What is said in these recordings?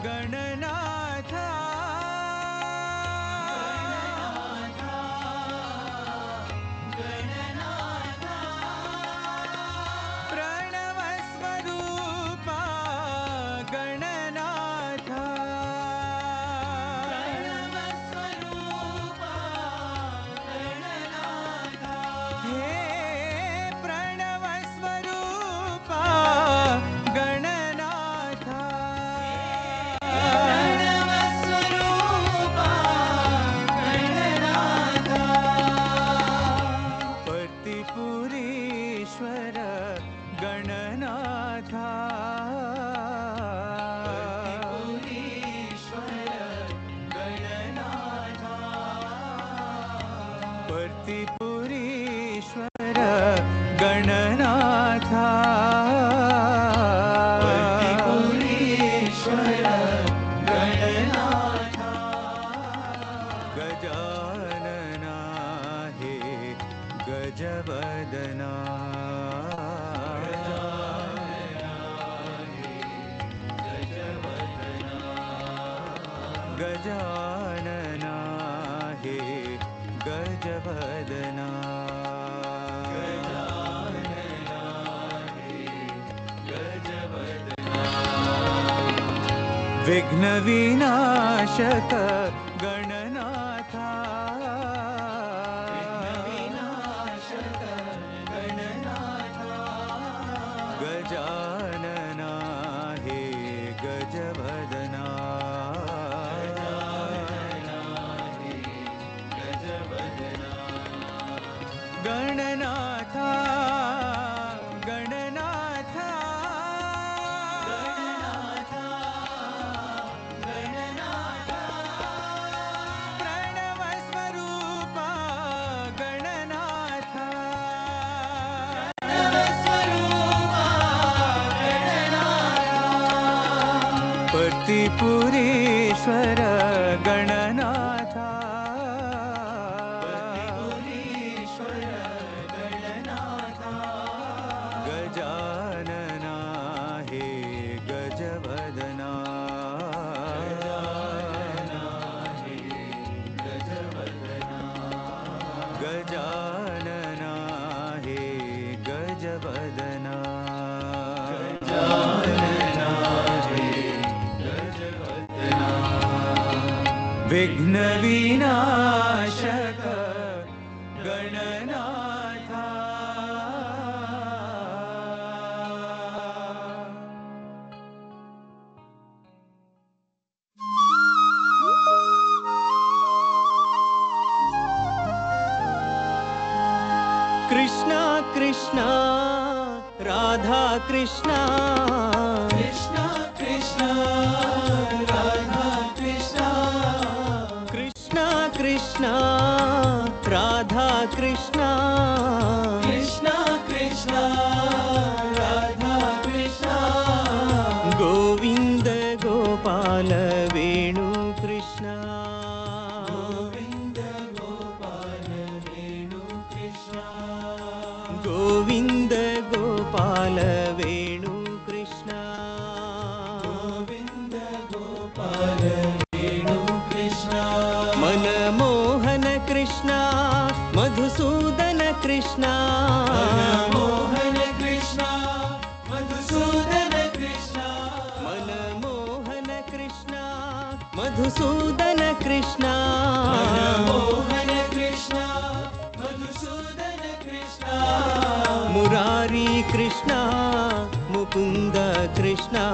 गणनाथ प्रणव स्वरूपा गणनाथ हे प्रणव स्वरूपा गणनाथ पतिपुरीश्वर गणनाथ पतिपुरीश्वर गणनाथ गजानना हे गजवदना गजानना हे गजवदना विघ्न विनाशक गणनाथ गजानना हे गजवदना गणनाथ गणनाथ प्रणव स्वरूपा गणनाथ पतिपुरीश्वर गणनाथ गजानना हे गजवदना गजानना हे गजवदना विघ्न विनाशक गणनाथ कृष्णा कृष्णा राधा कृष्णा कृष्णा कृष्णा राधा कृष्णा कृष्णा कृष्णा राधा कृष्णा कृष्णा कृष्णा राधा कृष्णा गोविंद गोपाल वेणु कृष्णा गोविंद गोपाल वेणु कृष्णा गोविंद गोपाल वेणु कृष्णा गोविंद गोपाल वेणु कृष्णा मनमोहन कृष्णा मधुसूदन कृष्णा मनमोहन कृष्णा मधुसूदन कृष्णा मनमोहन कृष्णा मधुसूदन कृष्णा मनमोहन कृष्णा मधुसूदन कृष्णा मुरारी कृष्णा मुकुंद कृष्णा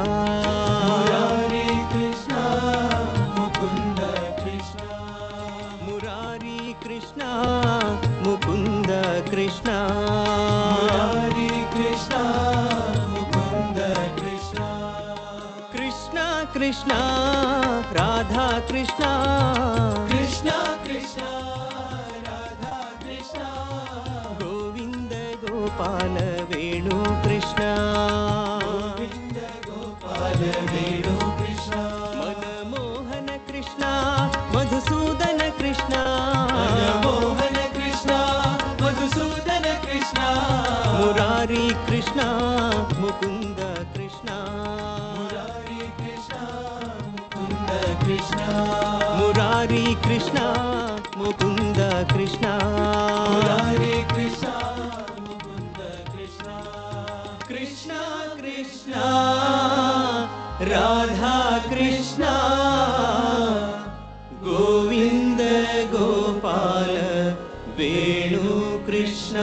मुरारी कृष्णा मुकुंद कृष्णा मुरारी कृष्णा मुकुंद कृष्णा मुरारी कृष्णा मुकुंद कृष्णा कृष्णा कृष्णा राधा कृष्णा कृष्णा कृष्णा राधा कृष्णा गोविंद गोपाल वेणु कृष्णा गोविंद गोपाल वेणु कृष्णा मनमोहन कृष्णा मधुसूदन कृष्णा मनमोहन कृष्णा मधुसूदन कृष्णा मुरारी कृष्णा मुकुंद कृष्णा मुरारी कृष्णा मुरारी कृष्ण मुकुंद कृष्ण मुरारी कृष्ण मुकुंद कृष्ण कृष्ण कृष्ण राधा कृष्ण गोविंद गोपाल वेणु कृष्ण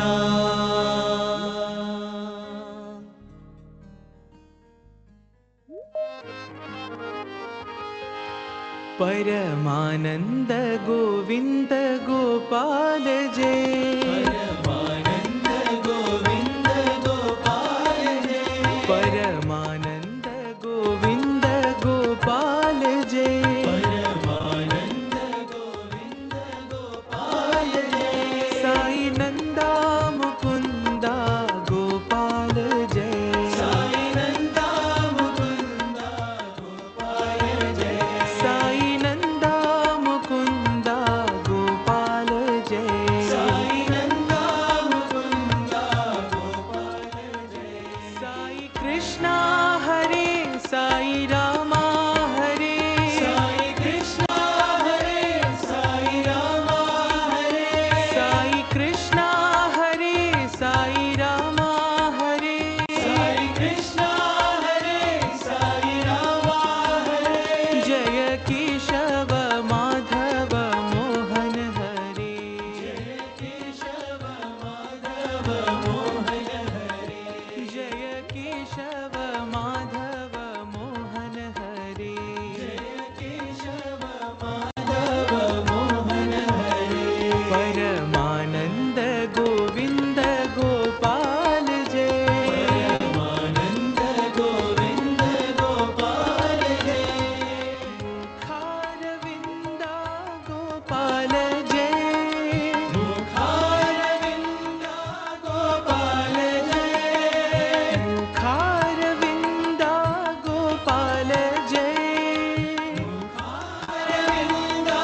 परमानंद गोविंद गोपाल जय परमानंद गोविंद गोपाल जय परमानंद गोविंद गोपाल जय परमानंद गोविंद गोपाल जय साई नंदा मुकुंदा गोपाल जय साई नंदा मुकुंदा गोपाल जय साई नंदा मुकुंदा गोपाल जय साई नंदा मुकुंदा गोपाल जय साई कृष्णा हरे साई रामा हरे साई कृष्णा हरे साई रामा हरे साई कृष्णा हरे साई रामा हरे साई कृष्णा हरे साई रामा हरे जय केशव माधव मोहन हरे जय केशव माधव मोहन हरे जय केशव माधव मोहन हरे जय केशव माधव मोहन हरे परमानंद गोविंद गोपाल जय परमानंद गोविंद गोपाल जय मुखारविंदा गोपाल जय मुखारविंदा गोपाल जय मुखारविंदा गोपाल जय मुखारविंदा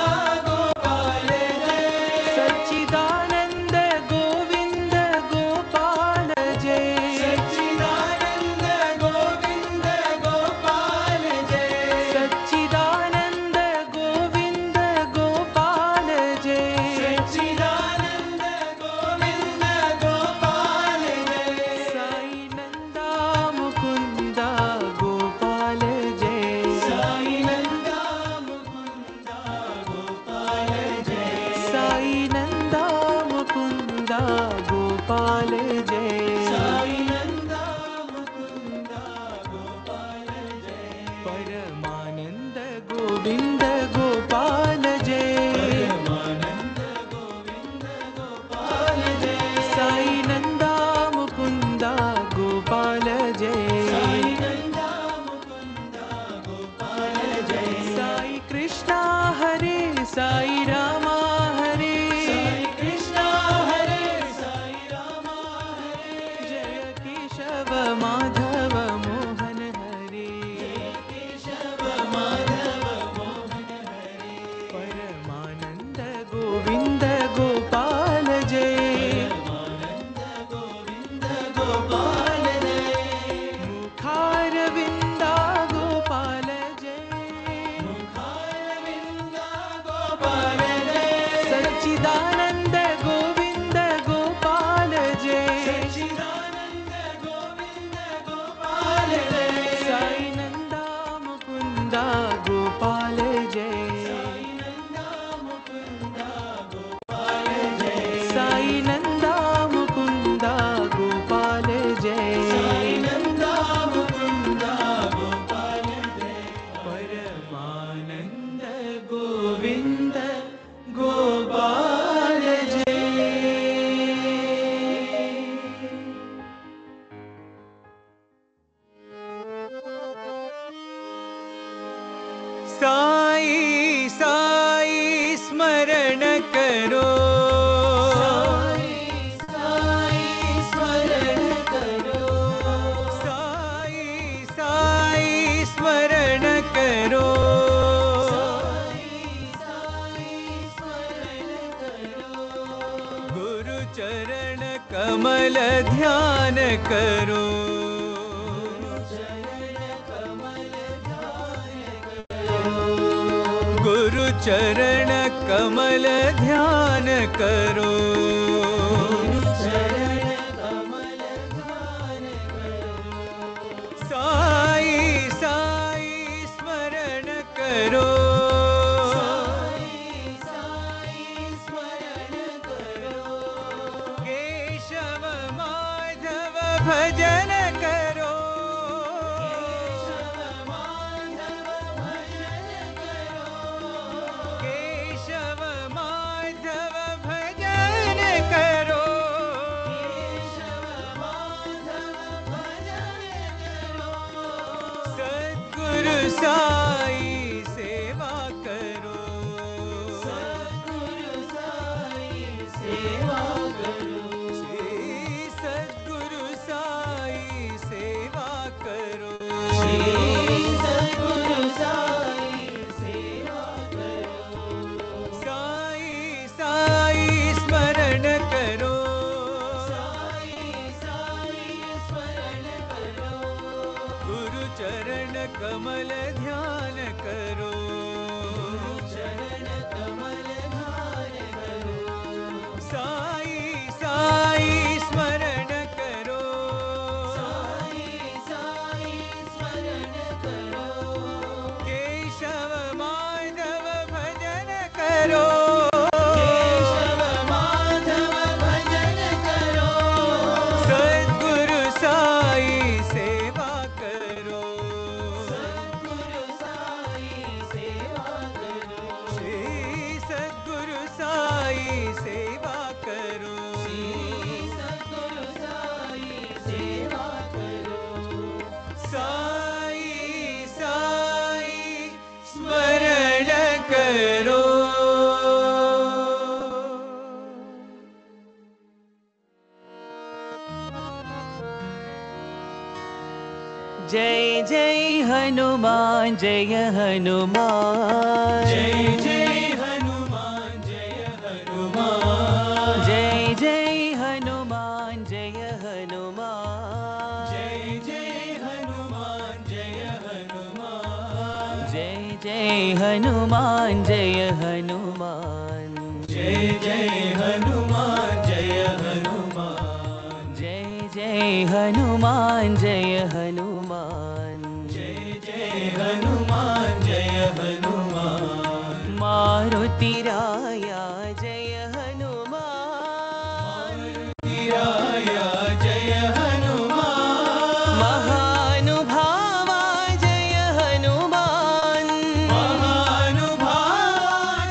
गोपाल जय सच्चिदानंद गोविंद गोपाल जय सच्चिदानंद गोविंद गोपाल जय सच्चिदानंद गोविंद गोपाल जय सच्चिदानंद गोविंद गोपाल जय साई नंदा मुकुंदा गोपाल जय साई नंदा मुकुंदा गोपाल जय साई नंदा मुकुंदा गोपाल जय साई नंदा मुकुंदा गोपाल जय परमानंद गोविंद गोपाल जय परमानंद गोविंद गोपाल जय साई नंदा मुकुंदा गोपाल जय साई नंदा मुकुंदा गोपाल जय साई कृष्णा हरे साई रामा हरे साई कृष्णा हरे साई रामा हरे जय केशव माधव मोहन हरे जय केशव माधव मोहन हरे परमानंद गोविंद गोपाल जय परमानंद गोविंद गोपाल जय मुखारविंदा गोपाल जय मुखारविंदा गोपाल जय सच्चिदानंद गोविंद गोपाल जय सच्चिदानंद गोविंद गोपाल जय साई नंदा मुकुंदा गोपाल जय साई नंदा मुकुंदा गोपाल जय साई नंदा मुकुंदा गोपाल जय साई नंदा मुकुंदा गोपाल जय परमानंद गोविंद गोपाल जय साई साई स्मरण करो साई साई स्मरण करो साई साई स्मरण करो साई साई स्मरण करो गुरु चरण कमल ध्यान करो चरण कमल ध्यान करो गुरु चरण कमल ध्यान करो। साई साई स्मरण करो। केशव माधव भजन करो। केशव माधव भजन करो। सद्गुरु साई सेवा करो। श्री सद्गुरु साई सेवा करो। साई साई स्मरण करो। गुरु चरण कमल ध्यान करो। साई साई स्मरण करो। केशव माधव भजन करो। सद्गुरु साई सेवा करो। श्री सद्गुरु साई सेवा करो। साई साई स्मरण करो। जय जय हनुमान जय हनुमान। जय जय हनुमान जय हनुमान। जय जय हनुमान जय हनुमान। जय जय हनुमान जय हनुमान। जय जय हनुमान जय हनुमान। जय जय हनुमान जय हनुमान। जय जय हनुमान जय हनुमान। जय जय हनुमान जय हनुमान। मारुति राया जय हनुमान। मारुतिराया जय हनुमान। महानुभावा जय हनुमान। महानुभावा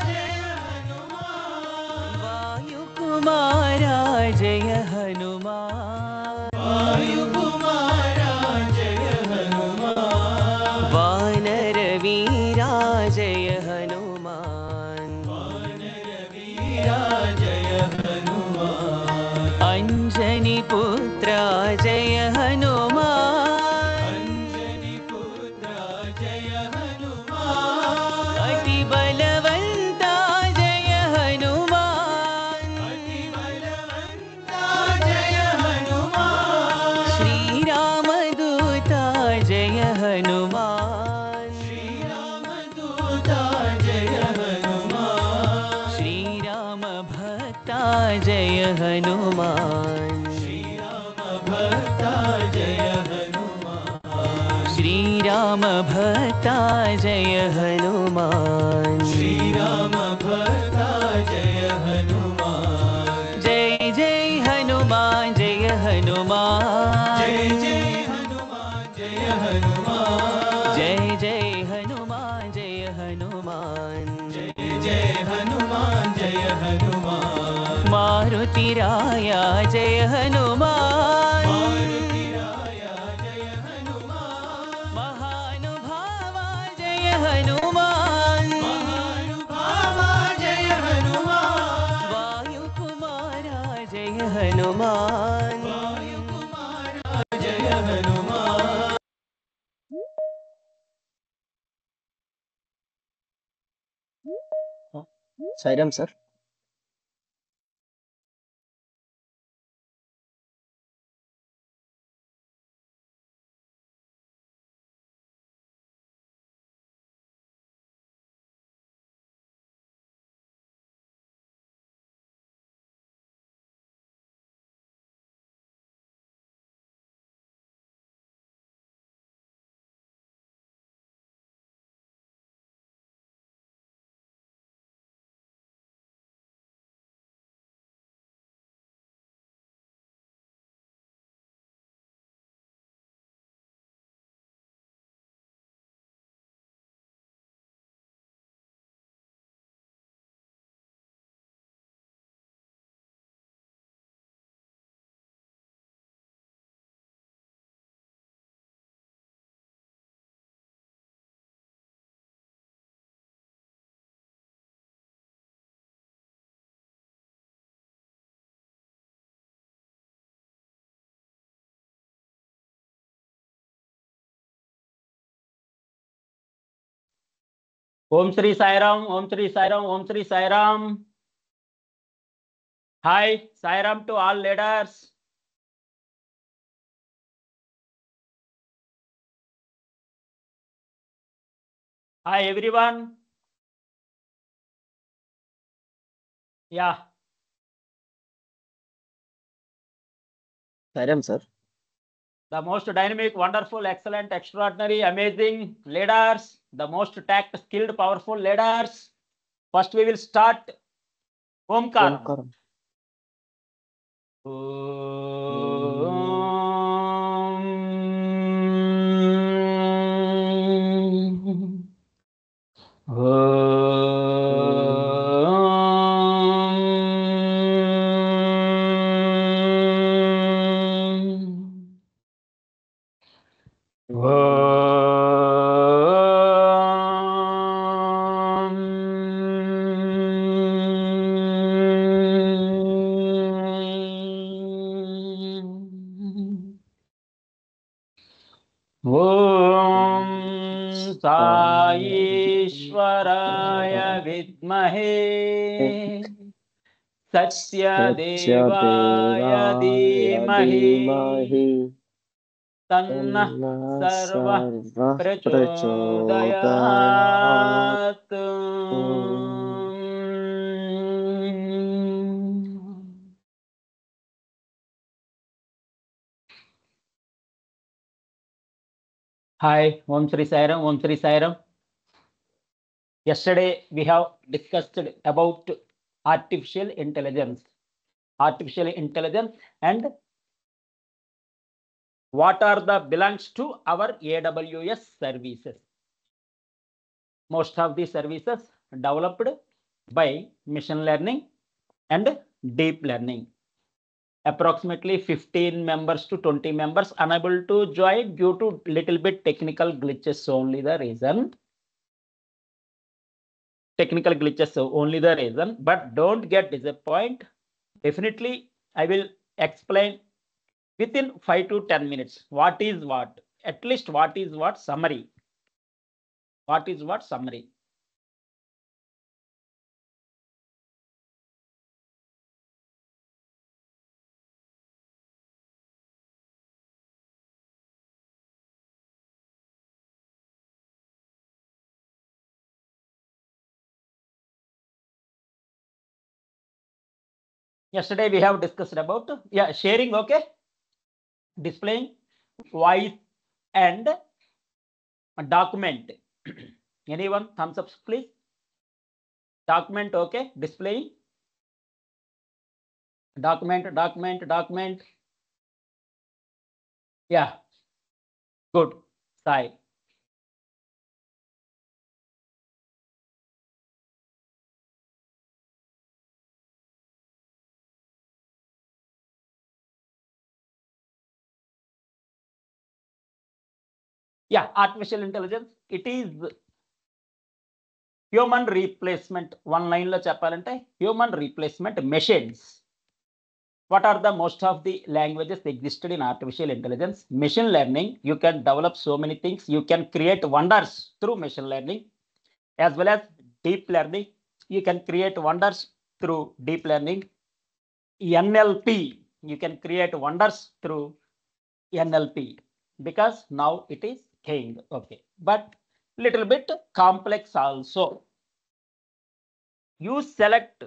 जय हनुमान। वायुकुमारा जय हनुमान। वायुकुमारा जय हनुमान। वानरवीरा जय हनुमान। वानरवीरा जय हनुमान। अंजनी पुत्रा जय हनुमान। अंजनी पुत्रा जय हनुमान। अति बलवंता जय हनुमान। अति बलवंता जय हनुमान। श्री रामदूता जय हनुमान। श्री रामदूता जय हनुमान। श्री राम भक्ता जय हनुमान। श्री राम भक्ता जय हनुमान। श्री राम भक्ता जय हनुमान। श्री राम भक्ता जय हनुमान। जय जय हनुमान जय हनुमान। जय जय हनुमान जय हनुमान। जय जय हनुमान जय हनुमान। जय जय हनुमान जय हनुमान। मारुति राया जय हनुमान। मारुतिराया जय हनुमान। महानुभावा जय हनुमान। महानुभावा जय हनुमान। वायुकुमारा जय हनुमान। वायुकुमारा जय Hanuman. Sairam sir. Om Shri Sai Ram, Om Shri Sai Ram, Om Shri Sai Ram. Hi, Sai Ram to all leaders. Hi everyone. Yeah. Sairam, sir. The most dynamic, wonderful, excellent, extraordinary, amazing leaders, the most tact, skilled, powerful leaders. First, we will start Omkaram. Omkaram. ఓం సాయీశ్వరాయ విద్మహే సత్యదేవాయ ధీమహి తన్నః సర్వః ప్రచోదయాత్. Hi, Om Shri Sai Ram, Om Shri Sai Ram. Yesterday we have discussed about artificial intelligence. Artificial intelligence and what are the belongs to our AWS services. Most of the services developed by machine learning and deep learning. Approximately 15 members to 20 members unable to join due to little bit technical glitches only the reason. Technical glitches only the reason, but don't get disappointed. Definitely I will explain within 5 to 10 minutes what is what, at least what is what summary. What is what summary. Yesterday we have discussed about sharing, okay, displaying voice and document. Anyone thumbs up please. Document, okay, displaying document. Yeah, good. Sai. Yeah, artificial intelligence, it is human replacement. One line lo cheppalante human replacement machines. What are the most of the languages existed in artificial intelligence? Machine learning, you can develop so many things, you can create wonders through machine learning, as well as deep learning, you can create wonders through deep learning. NLP, you can create wonders through NLP, because now it is king, okay, but little bit complex also. You select,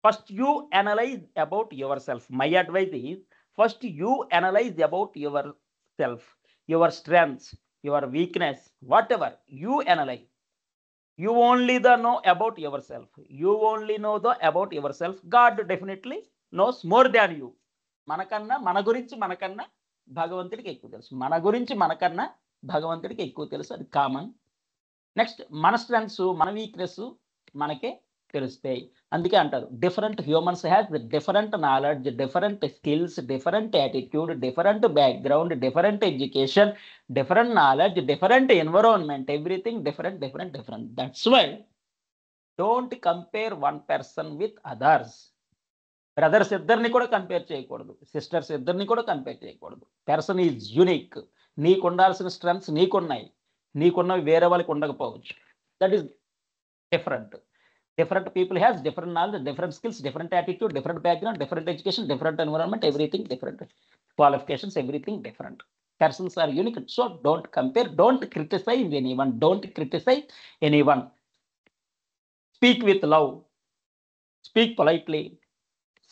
first you analyze about yourself. My advice is first you analyze about yourself, your strengths, your weakness, whatever you analyze. You only know about yourself. You only know about yourself. God definitely knows more than you. మనకన్నా మన గురించి మనకన్నా భగవంతుడికి ఎక్కువ తెలుసు. మన గురించి మనకన్నా భగవంతుడికి ఎక్కువ తెలుసు, అది కామన్. నెక్స్ట్ మన స్ట్రెంగ్స్ మన వీక్నెస్ మనకే తెలుస్తాయి. అందుకే అంటారు different humans has different knowledge, different skills, different attitude, different background, different education, different knowledge, different environment, everything different. That's why don't compare one person with others. Brothers ఇద్దరిని కూడా compare చేయకూడదు, sisters ఇద్దరిని కూడా compare చేయకూడదు. Person is unique. నీకు ఉండాల్సిన strengths నీకున్నాయి, నీకున్నవి వేరే వాళ్ళకి ఉండకపోవచ్చు. That is different people has different knowledge, different skills, different attitude, different background, different education, different environment, everything different, qualifications, everything different. Persons are unique, so don't compare, don't criticize anyone. Speak with love, speak politely,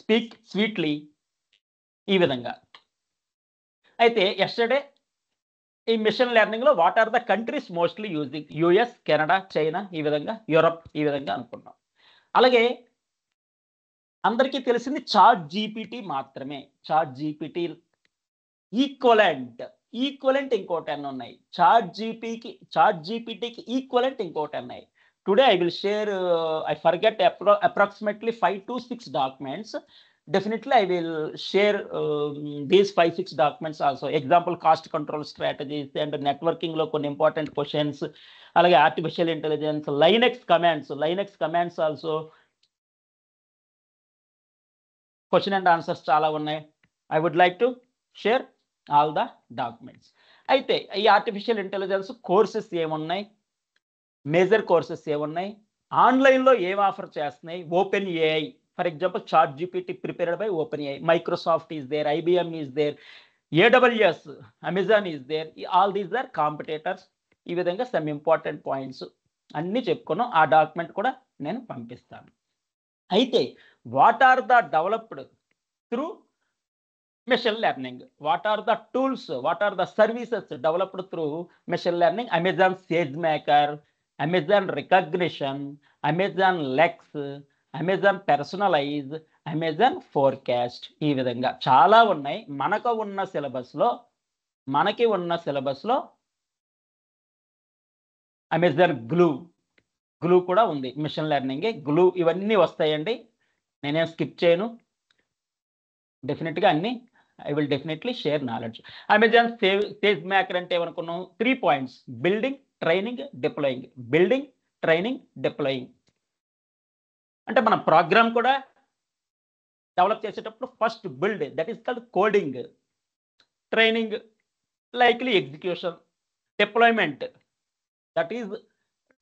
speak sweetly. ఈ విధంగా అయితే yesterday ఈ machine learning లో what are the countries mostly using, US, Canada, China, ఈ విధంగా Europe, ఈ విధంగా అనుకున్నాం. అలాగే అందరికీ తెలిసింది చాట్ జీపీటీ మాత్రమే. చాట్ జీపీటీ ఈక్వలెంట్ ఇంకోటి అన్నీ ఉన్నాయి. చాట్ జీపీటీకి ఈక్వలెంట్ ఇంకోటి ఉన్నాయి. Today I will share, I forget approximately 5 to 6 documents. Definitely I will share these 5-6 documents also. Example, cost control strategies and networking లో కొన్ని important questions, అలాగే artificial intelligence, Linux commands also question and answers చాలా ఉన్నాయి. I would like to share all the documents. అయితే ఈ artificial intelligence courses ఏమున్నాయి, major courses ఏమున్నాయి, ఆన్లైన్లో ఏం ఆఫర్ చేస్తున్నాయి, open AI, for example chat GPT prepared by open AI, Microsoft is there, IBM is there, AWS, Amazon is there, all these are competitors. ఈ విధంగా some important points అన్నీ చెప్పుకున్నాం. ఆ డాక్యుమెంట్ కూడా నేను పంపిస్తాను. అయితే what are the developed through machine learning, what are the tools, what are the services developed through machine learning? Amazon SageMaker, Amazon Rekognition, Amazon Lex, Amazon Personalize, Amazon Forecast, ఈ విధంగా చాలా ఉన్నాయి. మనకి ఉన్న సిలబస్లో అమెజాన్ గ్లూ కూడా ఉంది. Machine learning glue ఇవన్నీ వస్తాయండి. నేనేం స్కిప్ చేయను. డెఫినెట్గా అన్ని I will definitely share knowledge. Amazon SageMaker అంటే ఏమనుకున్నాం? 3 points: building, training, deploying. Building, training, deploying. అంటే మన ప్రోగ్రామ్ కూడా డెవలప్ చేసేటప్పుడు first build, that is called coding. Training, likely execution. Deployment, that is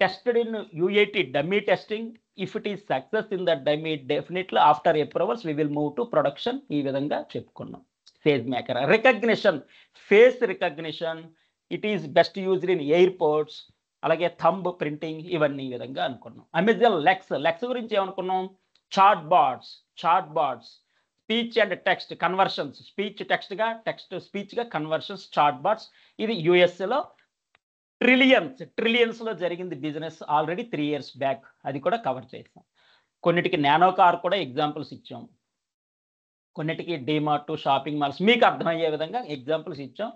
tested in UAT dummy testing. If it is success in that dummy, definitely after approvals we will move to production. ఈ విధంగా చెప్పుకున్నాం. SageMaker. Rekognition, face recognition, it is best used in airports, అలాగే thumb printing, ఇవన్నీ ఈ విధంగా అనుకున్నాం. Amazon Lex గురించి ఏమనుకున్నాం? Chat bots, speech and text conversions, speech టెక్స్ట్గా, టెక్స్ట్ స్పీచ్గా కన్వర్షన్స్, చాట్ బాట్స్. ఇది యుఎస్ఏలో ట్రిలియన్స్లో జరిగింది బిజినెస్ ఆల్రెడీ 3 years బ్యాక్. అది కూడా కవర్ చేసాం. కొన్నిటికి నానో కార్ కూడా ఎగ్జాంపుల్స్ ఇచ్చాం. కొన్నిటికి డిమార్ట్, షాపింగ్ మాల్స్ మీకు అర్థమయ్యే విధంగా ఎగ్జాంపుల్స్ ఇచ్చాం.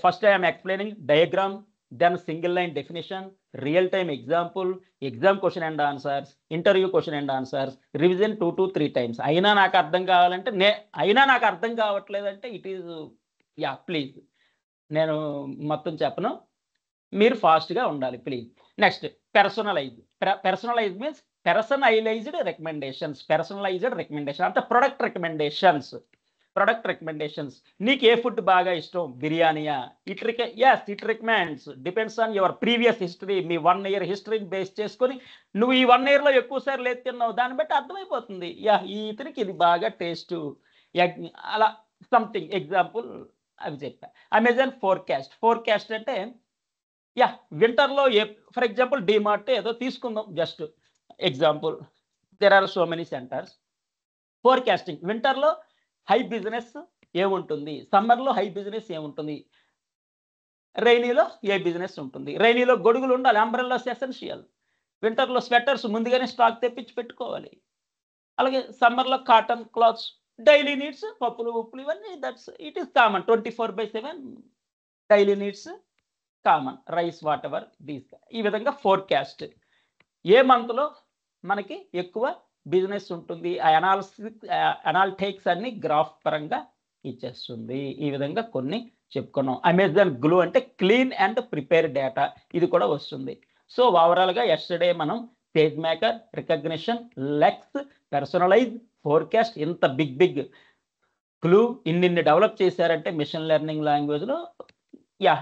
First I'm explaining diagram, then single line definition, real time example, exam question and answers, interview question and answers, revision 2 to 3 times. అయినా నాకు అర్థం కావట్లేదంటే ఇట్ ఈజ్ ప్లీజ్ నేను మొత్తం చెప్పను, మీరు ఫాస్ట్గా ఉండాలి please. Next personalize means personalized recommendation అంటే ప్రొడక్ట్ రికమెండేషన్స్. నీకు ఏ ఫుడ్ బాగా ఇష్టం? బిర్యానీయా? It recommends, depends on your previous history. మీ 1 year హిస్టరీని బేస్ చేసుకొని నువ్వు ఈ 1 yearలో ఎక్కువ సార్లు ఏది తిన్నావు దాన్ని బట్టి అర్థమైపోతుంది. ఈ ఇతనికి ఇది బాగా టేస్ట్, అలా సంథింగ్ ఎగ్జాంపుల్ అవి చెప్పా. అమెజాన్ ఫోర్కాస్ట్ అంటే వింటర్లో ఫర్ ఎగ్జాంపుల్ డిమార్ట్ ఏదో తీసుకుందాం, just example. There are so many centres. Forecasting, వింటర్లో హై బిజినెస్ ఏముంటుంది, సమ్మర్లో హై బిజినెస్ ఏముంటుంది, రైనీలో ఏ బిజినెస్ ఉంటుంది. రైనీలో గొడుగులు ఉండాలి, అంబ్రెల్లాస్ ఎసెన్షియల్. వింటర్లో స్వెటర్స్ ముందుగానే స్టాక్ తెప్పించి పెట్టుకోవాలి. అలాగే సమ్మర్లో కాటన్ క్లాత్స్, డైలీ నీడ్స్, పప్పులు ఉప్పులు, ఇవన్నీ it is common. 24/7 daily needs common. Rice, what ever these. ఈ విధంగా ఫోర్కాస్ట్ ఏ మంత్లో మనకి ఎక్కువ బిజినెస్ ఉంటుంది, అనాలిటిక్స్ అన్ని గ్రాఫ్ పరంగా ఇచ్చేస్తుంది. ఈ విధంగా కొన్ని చెప్పుకున్నాం. అమెజాన్ గ్లూ అంటే క్లీన్ అండ్ ప్రిపేర్ డేటా, ఇది కూడా వస్తుంది. సో ఓవరాల్గా ఎస్టర్డే మనం SageMaker, Rekognition, Lex, Personalize, Forecast, ఇంత బిగ్ గ్లూ ఇన్ని డెవలప్ చేశారంటే మిషన్ లెర్నింగ్ లాంగ్వేజ్లో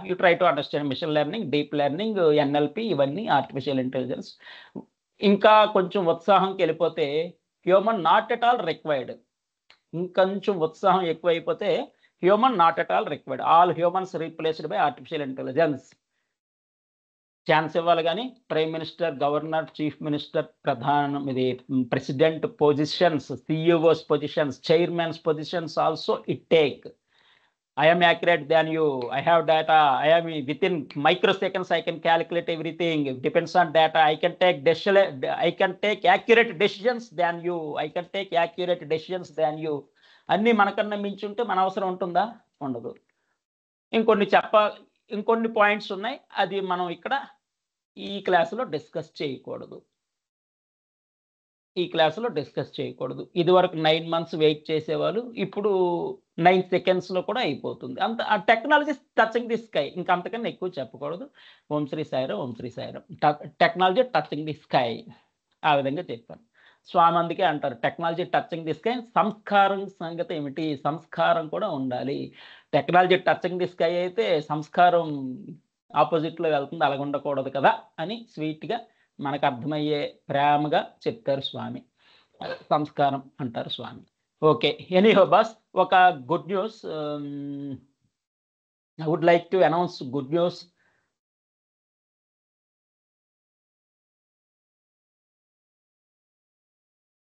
you try to understand machine learning, deep learning, NLP, ఇవన్నీ ఆర్టిఫిషియల్ ఇంటెలిజెన్స్. ఇంకా కొంచెం ఉత్సాహంకి వెళ్ళిపోతే human not at all required. ఇంకొంచెం ఉత్సాహం ఎక్కువైపోతే human not at all required. All humans replaced by artificial intelligence. Chance ఇవ్వాలి కానీ prime minister, governor, chief minister, president positions, CEOs positions, chairmans positions also it take. I am accurate than you. I have data. I am within microseconds. I can calculate everything. It depends on data. I can take accurate decisions than you. I can take accurate decisions than you. అన్నీ మనకన్నా మించి ఉంటే మన అవసరం ఉంటుందా? ఉండదు. ఇంకొన్ని points ఉన్నాయి, అది మనం ఇక్కడ ఈ క్లాసులో డిస్కస్ చేయకూడదు. ఇది వరకు 9 months వెయిట్ చేసేవాళ్ళు ఇప్పుడు 9 seconds కూడా అయిపోతుంది. అంత టెక్నాలజీ టచింగ్ ది స్కై, ఇంకా అంతకన్నా ఎక్కువ చెప్పకూడదు. Om Shri Sairam. Technology touching the sky, ఆ విధంగా చెప్పాను. స్వామి అందుకే అంటారు టెక్నాలజీ టచింగ్ ది స్కై. సంస్కారం సంగతి ఏమిటి? సంస్కారం కూడా ఉండాలి. టెక్నాలజీ టచింగ్ ది స్కై అయితే సంస్కారం ఆపోజిట్లో వెళ్తుంది, అలాగ ఉండకూడదు కదా అని స్వీట్గా మనకు అర్థమయ్యే ప్రేమగా చెప్తారు స్వామి. సంస్కారం అంటారు స్వామి. ఓకే, ఎనీహో బాస్, ఒక good news. I would like to announce good news.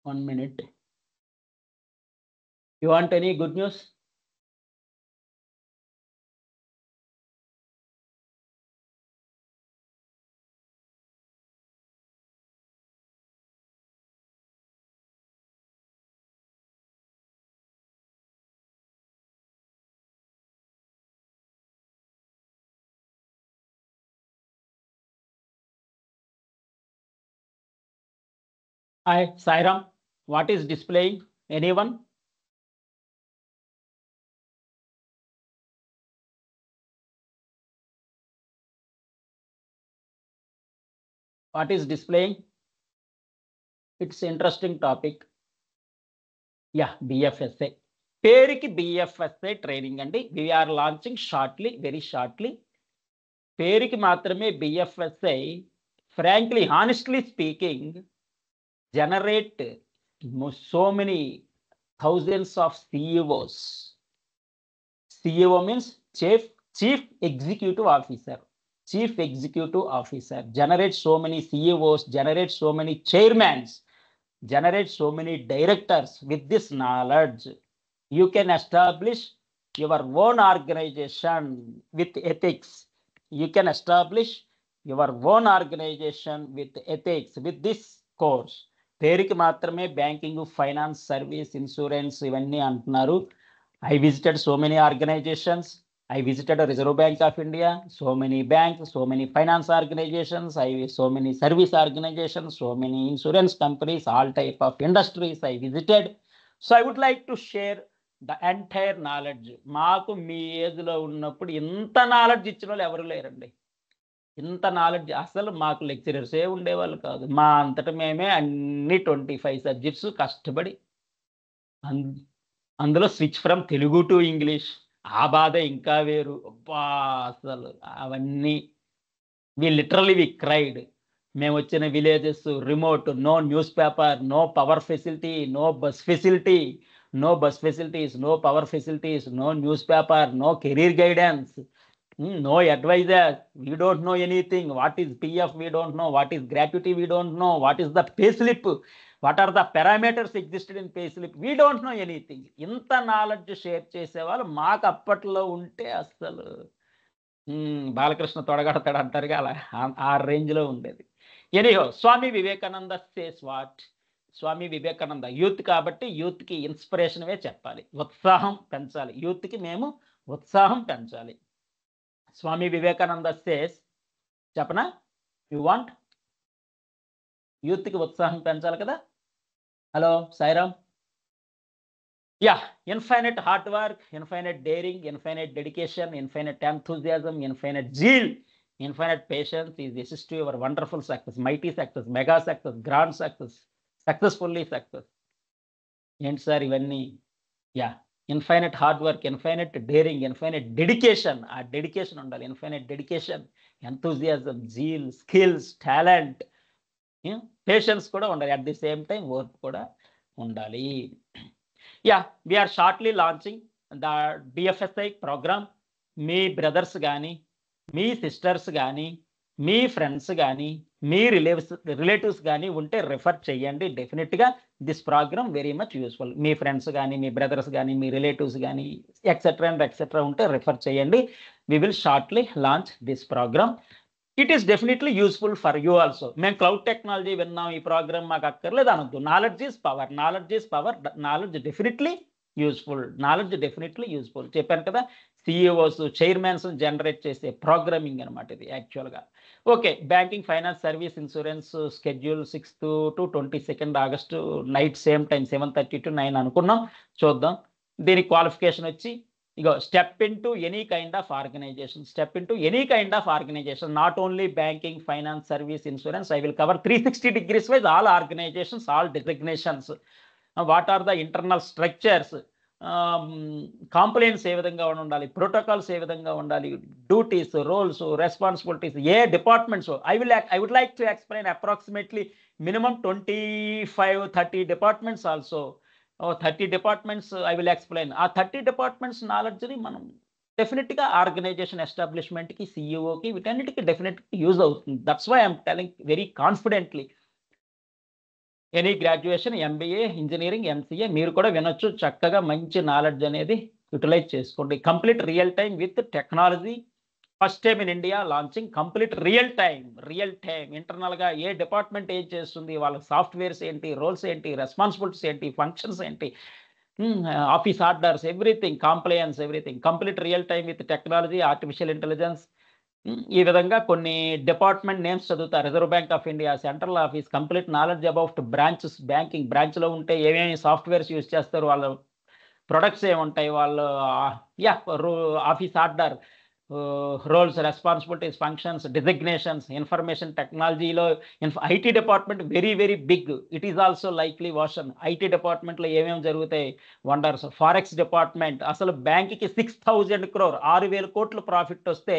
One minute. You want any good news? Hi, Sairam. What is displaying? Anyone? What is displaying? It's interesting topic. Yeah, BFSA. పేరుకి BFSA training అండి. We are launching shortly, very shortly. పేరుకి మాత్రమే BFSA. Frankly, honestly speaking, generate so many thousands of CEOs. CEO means Chief Executive Officer. Chief Executive Officer. Generate so many CEOs, generate so many chairmans, generate so many directors. With this knowledge, you can establish your own organization with ethics. You can establish your own organization with ethics with this course. పేరుకి మాత్రమే banking, finance, service, insurance ఇవన్నీ అంటున్నారు. I visited so many organizations. I visited Reserve Bank of India, so many banks, so many finance organizations, so many service organizations, so many insurance companies, all type of industries I visited. So I would like to share the entire knowledge. మాకు మీ ఏజ్లో ఉన్నప్పుడు ఇంత knowledge ఇచ్చిన వాళ్ళు ఎవరు లేరండి. ఇంత knowledge అసలు మాకు లెక్చరర్సే ఉండేవాళ్ళు కాదు. మా అంతటా మేమే అన్ని 25 subjects కష్టపడి, అందులో switch from Telugu to English, ఆ బాధ ఇంకా వేరు. అబ్బా అసలు అవన్నీ వి క్రైడ్. మేము వచ్చిన villages remote, no news paper, no power facility, no bus facilities, no power facilities, no news paper, no career guidance, no advisor. We don't know anything. What is PF? We don't know. What is gratuity? We don't know. What is the pay slip? What are the parameters existed in pay slip? We don't know anything. ఇంత knowledge share చేసేవాళ్ళు మాకు అప్పట్లో ఉంటే అసలు బాలకృష్ణ తొడగడతాడు అంటారుగా, అలా ఆ రేంజ్లో ఉండేది. Anyhow, Swami Vivekananda says what? Swami Vivekananda youth కాబట్టి యూత్కి ఇన్స్పిరేషన్వే చెప్పాలి, ఉత్సాహం పెంచాలి. యూత్కి మేము ఉత్సాహం పెంచాలి. Swami Vivekananda says, చెప్పనా? You want? యూత్కి ఉత్సాహం పెంచాలి కదా. Hello Sairam. Yeah, infinite hard work, infinite daring, infinite dedication, infinite enthusiasm, infinite zeal, infinite patience is the assist to your wonderful success, mighty success, mega success, grand success, successfully success. ఏంటి sir ఇవన్నీ? Yeah, infinite hard work, infinite daring, infinite dedication. ఆ dedication ఉండాలి. Infinite dedication, enthusiasm, zeal, skills, talent, patience కూడా ఉండాలి. At the same time work కూడా ఉండాలి. Yeah, we're shortly launching the DFSI program. మీ brothers కానీ, మీ సిస్టర్స్ కానీ, మీ ఫ్రెండ్స్ కానీ, మీ రిలేటివ్స్ కానీ ఉంటే రిఫర్ చేయండి. డెఫినెట్గా this program very much useful. మీ ఫ్రెండ్స్ కానీ, మీ బ్రదర్స్ కానీ, మీ రిలేటివ్స్ కానీ ఎక్సెట్రా అండ్ ఎక్సెట్రా ఉంటే రిఫర్ చేయండి. We will shortly launch this program. It is definitely useful for you also. మేము క్లౌడ్ టెక్నాలజీ విన్నాం, ఈ ప్రోగ్రామ్ మాకు అక్కర్లేదు అనొద్దు. Knowledge is power, knowledge is power, knowledge definitely useful, knowledge definitely useful. చెప్పాను కదా, సిఇఓస్, చైర్మన్స్ జనరేట్ చేసే programming అనమాట ఇది యాక్చువల్గా. Okay, banking, finance, service, insurance schedule 6th to 22nd August night same time 7:30 to 9 అనుకున్నాం. చూద్దాం. దీనికి క్వాలిఫికేషన్ వచ్చి ఇగో, step in to any kind of organization, step in to any kind of organization, not only banking, finance, service, insurance. I will cover 360 degrees wise all organizations, all designations. What are the internal structures, complaints ఏ విధంగా ఉండాలి, protocols ఏ విధంగా ఉండాలి, duties, roles, responsibilities, ఏ departments. I would like to explain approximately minimum 25-30 departments also. 30 departments I will explain. ఆ 30 departments నాలెడ్జ్ని మనం డెఫినెట్గా ఆర్గనైజేషన్ ఎస్టాబ్లిష్మెంట్కి, సిఇఓకి, వీటన్నిటికీ డెఫినెట్గా యూజ్ అవుతుంది. That's why I'm telling very confidently. Any graduation, MBA, engineering, MCA మీరు కూడా వినొచ్చు. చక్కగా మంచి నాలెడ్జ్ అనేది యూటిలైజ్ చేసుకోండి. Complete real time with technology. First time in India launching complete real time. ఇంటర్నల్గా ఏ డిపార్ట్మెంట్ ఏం చేస్తుంది, వాళ్ళ సాఫ్ట్వేర్స్ ఏంటి, రోల్స్ ఏంటి, రెస్పాన్సిబిలిటీస్ ఏంటి, ఫంక్షన్స్ ఏంటి, office orders, everything, compliance, everything complete real time with technology, artificial intelligence. ఈ విధంగా కొన్ని డిపార్ట్మెంట్ నేమ్స్ చదువుతారు. Reserve Bank of India, central office, complete knowledge about branches, banking బ్రాంచ్లో ఉంటే ఏమేమి సాఫ్ట్వేర్స్ యూజ్ చేస్తారు, వాళ్ళ ప్రొడక్ట్స్ ఏముంటాయి, వాళ్ళు office order, roles, responsibilities, functions, designations. Information టెక్నాలజీలో IT department very very big. It is also likely version. IT డిపార్ట్మెంట్లో ఏమేమి జరుగుతాయి, వండర్స్. ఫారెక్స్ డిపార్ట్మెంట్, అసలు బ్యాంక్కి 6,000 crore, 6,000 కోట్లు ప్రాఫిట్ వస్తే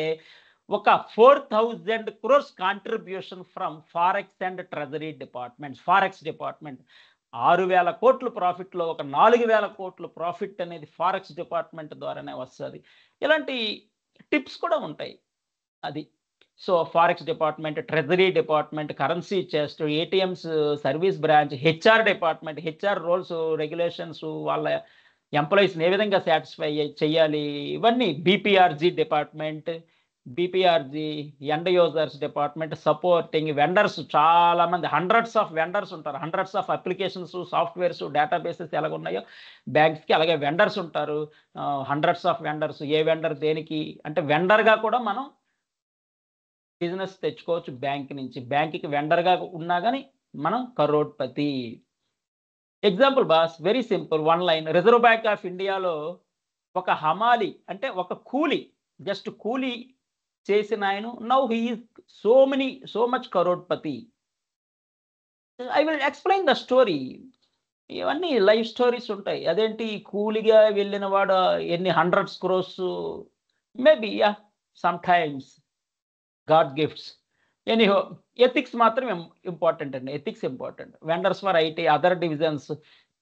ఒక 4,000 crores contribution from forex and treasury departments. Forex department 6,000 కోట్లు ప్రాఫిట్లో ఒక 4,000 కోట్లు ప్రాఫిట్ అనేది ఫారెక్స్ డిపార్ట్మెంట్ ద్వారానే వస్తుంది. ఇలాంటి టిప్స్ కూడా ఉంటాయి అది. So forex department, treasury department, currency chest, ATMs, service branch, HR department, HR rules, regulations, వాళ్ళ ఎంప్లాయీస్ని ఏ విధంగా సాటిస్ఫై చేయాలి, ఇవన్నీ. BPRG department, BPRG, end users department, supporting, vendors. చాలామంది హండ్రెడ్స్ ఆఫ్ వెండర్స్ ఉంటారు. Hundreds of applications, softwares, databases ఎలాగ ఉన్నాయో బ్యాంక్స్కి అలాగే వెండర్స్ ఉంటారు. Hundreds of vendors. ఏ వెండర్ దేనికి అంటే వెండర్గా కూడా మనం బిజినెస్ తెచ్చుకోవచ్చు బ్యాంక్ నుంచి. బ్యాంక్కి వెండర్గా ఉన్నా కానీ మనం crorepati. Example boss, very simple, 1 line. Reserve Bank of ఇండియాలో ఒక హమాలి అంటే ఒక కూలీ, జస్ట్ కూలీ చేసిన ఆయన, now he is so much crorepati. I will explain the story. ఇవన్నీ లైఫ్ స్టోరీస్ ఉంటాయి. అదేంటి, కూలీగా వెళ్ళిన వాడు ఎన్ని 100 crores, maybe some times God gifts. Anyhow, ethics మాత్రం ఇంపార్టెంట్ అండి. Ethics important. Vendors for IT, other divisions,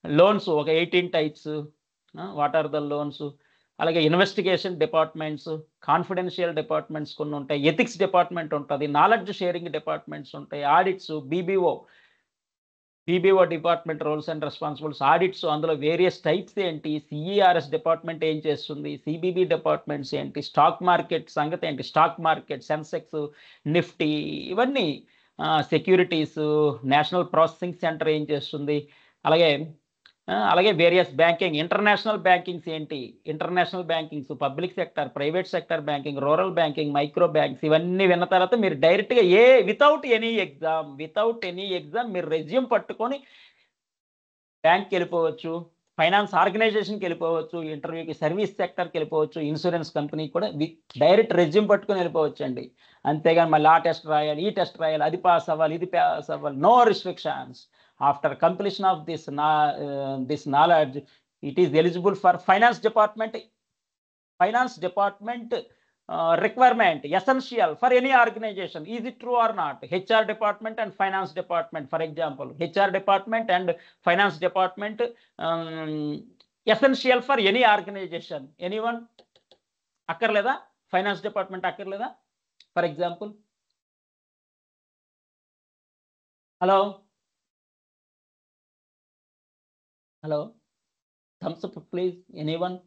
loans ఒక 18 types. What are the loans? అలాగే ఇన్వెస్టిగేషన్ డిపార్ట్మెంట్స్, కాన్ఫిడెన్షియల్ డిపార్ట్మెంట్స్ కొన్ని ఉంటాయి, ఎథిక్స్ డిపార్ట్మెంట్ ఉంటుంది, నాలెడ్జ్ షేరింగ్ డిపార్ట్మెంట్స్ ఉంటాయి, audits, BPO department, roles and responsibilities, audits. అందులో various types ఏంటి, సిఈఆర్ఎస్ department ఏం చేస్తుంది, సిబిబి డిపార్ట్మెంట్స్ ఏంటి, స్టాక్ మార్కెట్ సంగతి ఏంటి, స్టాక్ మార్కెట్, సెన్సెక్స్, నిఫ్టీ, ఇవన్నీ. సెక్యూరిటీస్, నేషనల్ ప్రాసెసింగ్ సెంటర్ ఏం చేస్తుంది, అలాగే వేరియస్ బ్యాంకింగ్, ఇంటర్నేషనల్ బ్యాంకింగ్స్ ఏంటి, international bankings, public sector, private sector banking, rural banking, micro banks. ఇవన్నీ విన్న తర్వాత మీరు డైరెక్ట్గా వితౌట్ ఎనీ ఎగ్జామ్ మీరు రెజ్యూమ్ పట్టుకొని బ్యాంక్కి వెళ్ళిపోవచ్చు, ఫైనాన్స్ ఆర్గనైజేషన్కి వెళ్ళిపోవచ్చు, ఇంటర్వ్యూకి సర్వీస్ సెక్టర్కి వెళ్ళిపోవచ్చు, ఇన్సూరెన్స్ కంపెనీకి కూడా డైరెక్ట్ రెజ్యూమ్ పట్టుకొని వెళ్ళిపోవచ్చు అండి. అంతేగాని మళ్ళీ ఆ టెస్ట్ రాయాలి, ఈ టెస్ట్ రాయాలి, అది పాస్ అవ్వాలి, ఇది పాస్ అవ్వాలి. No restrictions. After completion of this knowledge It is eligible for finance department requirement, essential for any organization. Is it true or not? HR department and finance department, for example, HR department and finance department essential for any organization. Anyone? అక్కర్లేదా? Finance department అక్కర్లేదా? For example, hello hello, thumbs up please. Anyone?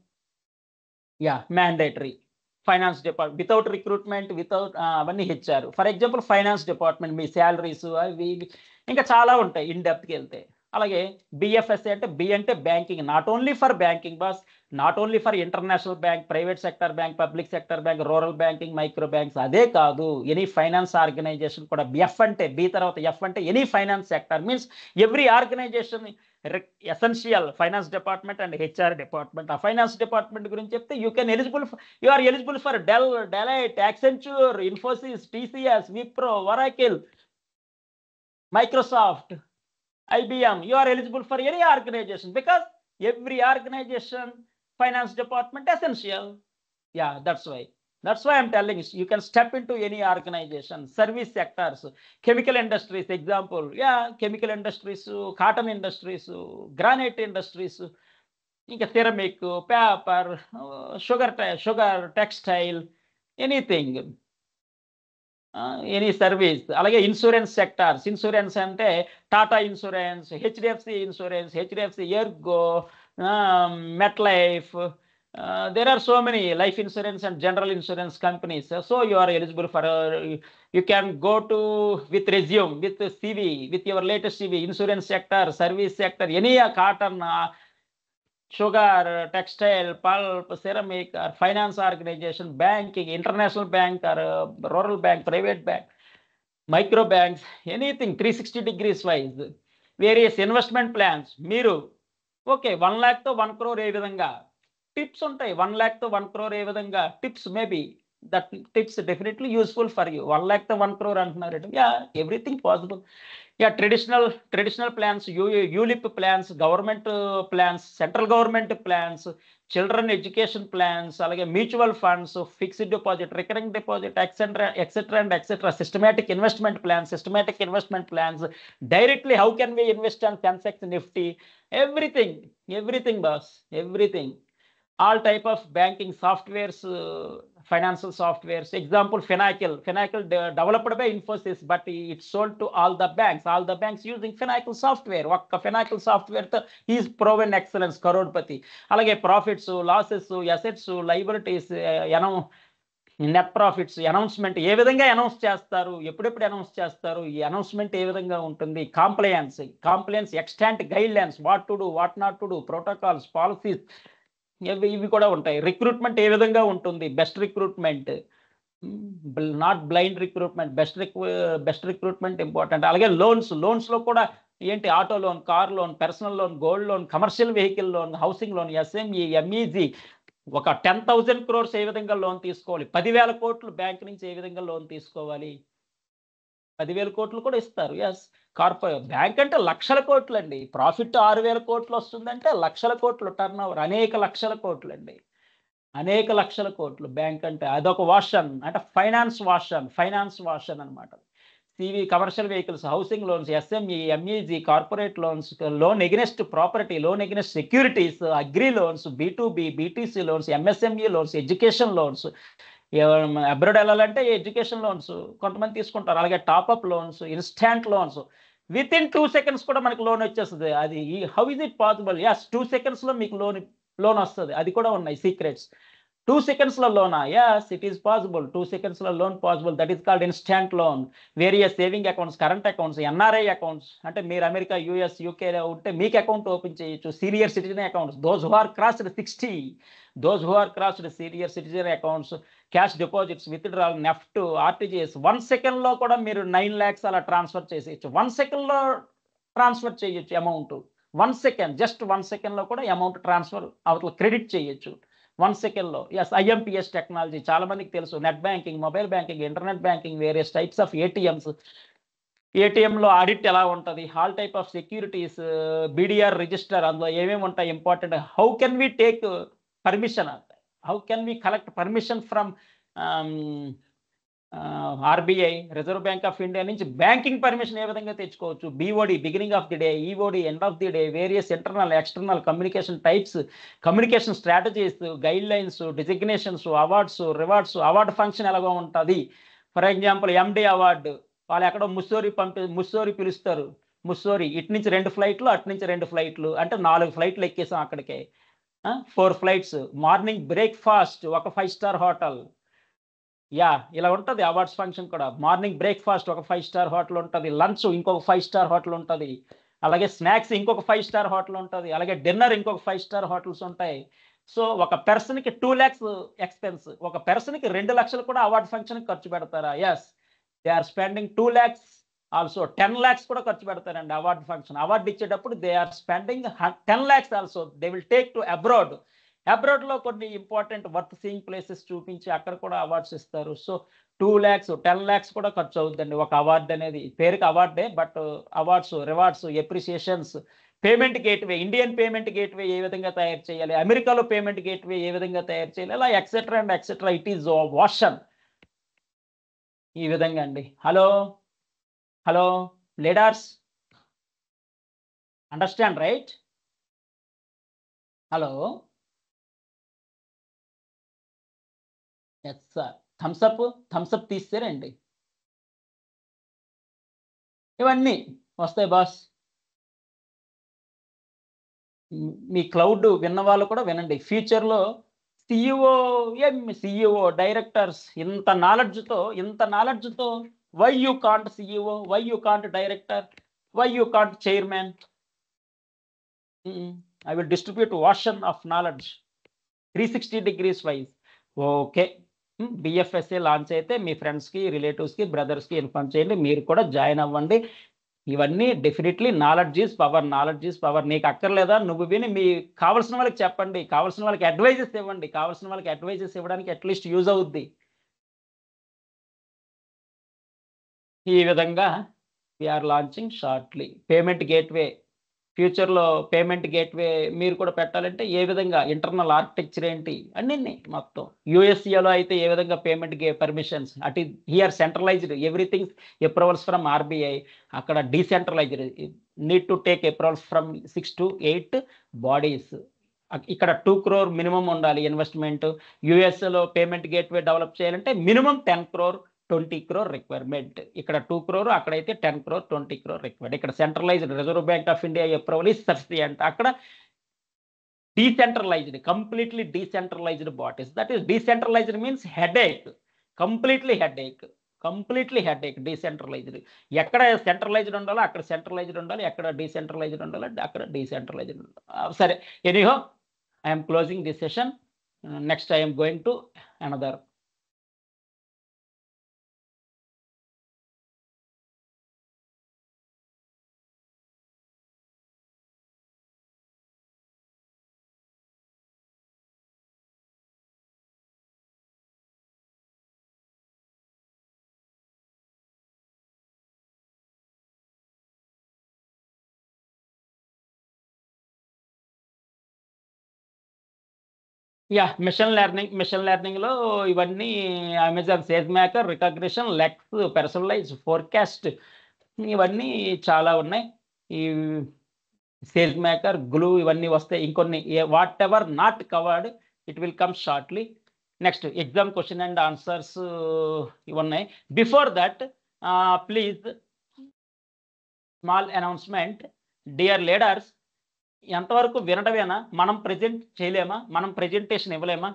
Yeah, mandatory. Finance department without recruitment, without అవన్నీ HR. For example finance department, మీ salaries అవి ఇవి ఇంకా చాలా ఉంటాయి in డెప్త్కి వెళ్తే. అలాగే బిఎఫ్ఎస్ఏ అంటే బి అంటే banking, not only for banking boss, not only for international bank, private sector bank, public sector bank, rural banking, micro banks. అదే కాదు, ఎనీ ఫైనాన్స్ ఆర్గనైజేషన్ కూడా ఎఫ్ అంటే, బి తర్వాత ఎఫ్ అంటే any finance sector means every organisation essential finance department and HR department. ఆ finance department గురించి చెప్తే you are eligible for Deloitte, Accenture, Infosys, TCS, Wipro, Oracle, Microsoft, IBM. You are eligible for any organization because every organization finance department essential. Yeah, that's why I'm telling you, you can step into any organization. Service sectors, chemical industries, example. Yeah, chemical industries, cotton industries, granite industries, ఇంకా ceramic, paper, sugar, textile, anything. Any service. అలాగే insurance sectors, insurance అంటే Tata insurance, HDFC insurance, HDFC Ergo, Met Life. There are so many life insurance and general insurance companies. So you are eligible for, you can go to with resume, with CV, with your latest CV, insurance sector, service sector, any cotton, sugar, textile, pulp, ceramic, or finance organization, banking, international bank or rural bank, private bank, micro banks, anything 360 degrees wise, various investment plans. మీరు okay 1 lakh తో 1 crore ఏ విధంగా tips ఉంటాయి, 1 lakh తో 1 crore ఏ విధంగా tips, maybe that tips definitely useful for you. 1 lakh తో 1 crore అంటున్నారు. Yeah, everything possible. Yeah, traditional plans, ULIP plans, government plans, central government plans, children education plans, alage mutual funds, fixed deposit, recurring deposit, etc. Systematic investment plans. Directly, how can we invest on Sensex, Nifty? Everything, boss, everything. All type of banking softwares, financial softwares. Example, Finacle developed by Infosys, but it's sold to all the banks using Finacle software. Okka Finacle software is proven excellence, crorepati. Alage profits, losses, assets, liabilities, net profits, announcement ఏ విధంగా announce చేస్తారు, ఎప్పుడెప్పుడు announce చేస్తారు, ఈ announcement ఏ విధంగా ఉంటుంది, compliance, extent guide lines, what to do, what not to do, protocols, policies, ఇవి కూడా ఉంటాయి. రిక్రూట్మెంట్ ఏ విధంగా ఉంటుంది, best recruitment, not blind recruitment, best recruitment important. అలాగే లోన్స్లో కూడా ఏంటి, auto loan, car loan, personal loan, gold loan, commercial vehicle loan, housing loan, SME, MEG. ఒక 10,000 crores ఏ విధంగా లోన్ తీసుకోవాలి, 10,000 కోట్లు బ్యాంక్ నుంచి ఏ విధంగా లోన్ తీసుకోవాలి, 10,000 కోట్లు కూడా ఇస్తారు. ఎస్, బ్యాంక్ అంటే లక్షల కోట్లు అండి. ప్రాఫిట్ 6,000 కోట్లు వస్తుందంటే లక్షల కోట్లు టర్న్ ఓవర్, అనేక లక్షల కోట్లు అండి, అనేక లక్షల కోట్లు బ్యాంక్ అంటే. అదొక వాషన్ అంటే ఫైనాన్స్ వాషన్ అనమాట. CV, commercial vehicles, housing loans, SME, MEG, corporate loans, loan against property, loan against securities, agri loans, B2B, BTC loans, MSME loans, education loans. Abroad వెళ్ళాలంటే ఎడ్యుకేషన్ లోన్స్ కొంతమంది తీసుకుంటారు. అలాగే top up loans, instant loans, with in 2 seconds కూడా మనకు లోన్ వచ్చేస్తుంది. అది how is it possible? Yes, 2 seconds లో మీకు లోన్ వస్తుంది. అది కూడా ఉన్నాయి సీక్రెట్స్. 2 seconds లో లోనా? Yes, it is possible. 2 seconds లో loan possible. That is called instant loan. Various saving accounts, current accounts, NRI accounts, అంటే మీరు అమెరికా, US, UK ఉంటే మీకు అకౌంట్ ఓపెన్ చేయొచ్చు. Senior citizen accounts, those who are crossed 60, senior citizen accounts, cash deposits, withdrawal, NEFT, RTGS. 1 second లో కూడా మీరు 9 lakhs అలా transfer చేసేయచ్చు. 1 second లో ట్రాన్స్ఫర్ చేయొచ్చు అమౌంట్. 1 second, జస్ట్ 1 second లో కూడా అమౌంట్ ట్రాన్స్ఫర్ అవతల క్రెడిట్ చేయొచ్చు 1 second లో. ఎస్, IMPS టెక్నాలజీ చాలా మందికి తెలుసు. Net banking, mobile banking, internet banking, various types of ATMs, ఏటీఎంలో ఆడిట్ ఎలా ఉంటుంది, all type of securities, BDR register, అందులో ఏమేమి ఉంటాయి important, how can we take permission, how can we collect permission from RBI, Reserve Bank of India నుంచి banking permission ఏ విధంగా తెచ్చుకోవచ్చు, BOD beginning of the day, EOD end of the day, various internal external communication types, communication strategies, guidelines, designations, awards, rewards, award function ఎలాగో ఉంటుంది. For example MD award, వాళ్ళు ఎక్కడో ముస్సోరి పిలుస్తారు, ముస్సోరి ఇటు నుంచి 2 ఫ్లైట్లు, అటు నుంచి 2 ఫ్లైట్లు, అంటే 4 ఫ్లైట్లు ఎక్కేసాం అక్కడికే, 4 ఫ్లైట్స్, మార్నింగ్ బ్రేక్ఫాస్ట్ ఒక 5 స్టార్ హోటల్, యా ఇలా ఉంటుంది అవార్డ్స్ ఫంక్షన్ కూడా. మార్నింగ్ బ్రేక్ఫాస్ట్ ఒక 5 స్టార్ హోటల్ ఉంటుంది, లంచ్ ఇంకొక 5 స్టార్ హోటల్ ఉంటుంది, అలాగే స్నాక్స్ ఇంకొక 5 స్టార్ హోటల్ ఉంటుంది, అలాగే డిన్నర్ ఇంకొక 5 స్టార్ హోటల్స్ ఉంటాయి. సో ఒక పర్సన్కి 2 lakhs ఎక్స్పెన్స్, ఒక పర్సన్కి 2 లక్షలు కూడా అవార్డ్ ఫంక్షన్కి ఖర్చు పెడతారా? Yes, they are spending 2 lakhs, also 10 lakhs కూడా ఖర్చు పెడతారండి అవార్డు ఫంక్షన్. అవార్డు ఇచ్చేటప్పుడు they are spending 10 lakhs also, they will take to abroad. అబ్రాడ్లో కొన్ని ఇంపార్టెంట్ వర్త్ సీయింగ్ ప్లేసెస్ చూపించి అక్కడ కూడా అవార్డ్స్ ఇస్తారు. సో 2 lakhs 10 lakhs కూడా ఖర్చు అవుతుందండి ఒక అవార్డు అనేది. పేరుకి అవార్డే, but awards, rewards, appreciations, payment gateway, Indian payment gateway ఏ విధంగా తయారు చేయాలి, అమెరికాలో పేమెంట్ గేట్వే ఏ విధంగా తయారు చేయాలి, అలా etcetera and etcetera. It is ocean ఈ విధంగా అండి. Hello hello leaders, understand right? Hello, yes sir, thumbs up తీస్తారండి, ఇవన్నీ వస్తాయి బాస్. మీ క్లౌడ్ విన్న వాళ్ళు కూడా వినండి. ఫ్యూచర్లో సిఇఓ డైరెక్టర్స్ ఇంత నాలెడ్జ్తో why you can't CEO, why you can't director, why you can't chairman? I will distribute ocean of knowledge 360 degrees wise. Okay, BFSA launch అయితే మీ ఫ్రెండ్స్కి, రిలేటివ్స్కి, బ్రదర్స్కి ఇన్ఫార్మ్ చేయండి, మీరు కూడా జాయిన్ అవ్వండి. ఇవన్నీ డెఫినెట్లీ నాలెడ్జ్ ఈజ్ పవర్. నీకు అక్కర్లేదా, నువ్వు విని మీ కావాల్సిన వాళ్ళకి చెప్పండి, కావాల్సిన వాళ్ళకి అడ్వైజెస్ ఇవ్వండి, కావాల్సిన వాళ్ళకి అడ్వైజెస్ ఇవ్వడానికి అట్లీస్ట్ యూజ్ అవుద్ది. ఈ విధంగా we're launching shortly payment gateway. ఫ్యూచర్లో పేమెంట్ గేట్వే మీరు కూడా పెట్టాలంటే ఏ విధంగా, ఇంటర్నల్ ఆర్కిటెక్చర్ ఏంటి, అన్నీ మొత్తం. యూఎస్ఏలో అయితే ఏ విధంగా పేమెంట్ పర్మిషన్స్, అటు here centralised everything, approvals from RBI, అక్కడ decentralised, need to take approvals from 6 to 8 bodies. ఇక్కడ 2 crore మినిమం ఉండాలి ఇన్వెస్ట్మెంట్. యూఎస్ఏలో పేమెంట్ గేట్వే డెవలప్ చేయాలంటే మినిమం 10 crore 20 crore రిక్వైర్మెంట్. ఇక్కడ 2 crore, అక్కడైతే 10 crore 20 crore రిక్వైర్డ్. ఇక్కడ centralised Reserve Bank of India approval is sufficient. అక్కడ decentralised, completely decentralised bodies. That is decentralised means headache, completely headache. Decentralised, ఎక్కడ centralised ఉండాలో అక్కడ centralised ఉండాలి, ఎక్కడ డీసెంట్రలైజ్డ్ ఉండాలో అక్కడ డీసెంట్రలైజ్డ్ ఉండాలి. సరే, anyhow I'm closing this session. Next I'm going to another. Yeah, machine లెర్నింగ్లో ఇవన్నీ Amazon SageMaker, Rekognition, Lex, Personalize, Forecast, ఇవన్నీ చాలా ఉన్నాయి. ఈ సేజ్ మేకర్, గ్లూ ఇవన్నీ వస్తాయి. ఇంకొన్ని whatever not covered it will come shortly. Next exam question and answers ఇవి ఉన్నాయి. Before that please small announcement. Dear leaders, ఎంతవరకు వినడమేనా, మనం ప్రెజెంట్ చేయలేమా, మనం ప్రెజెంటేషన్ ఇవ్వలేమా?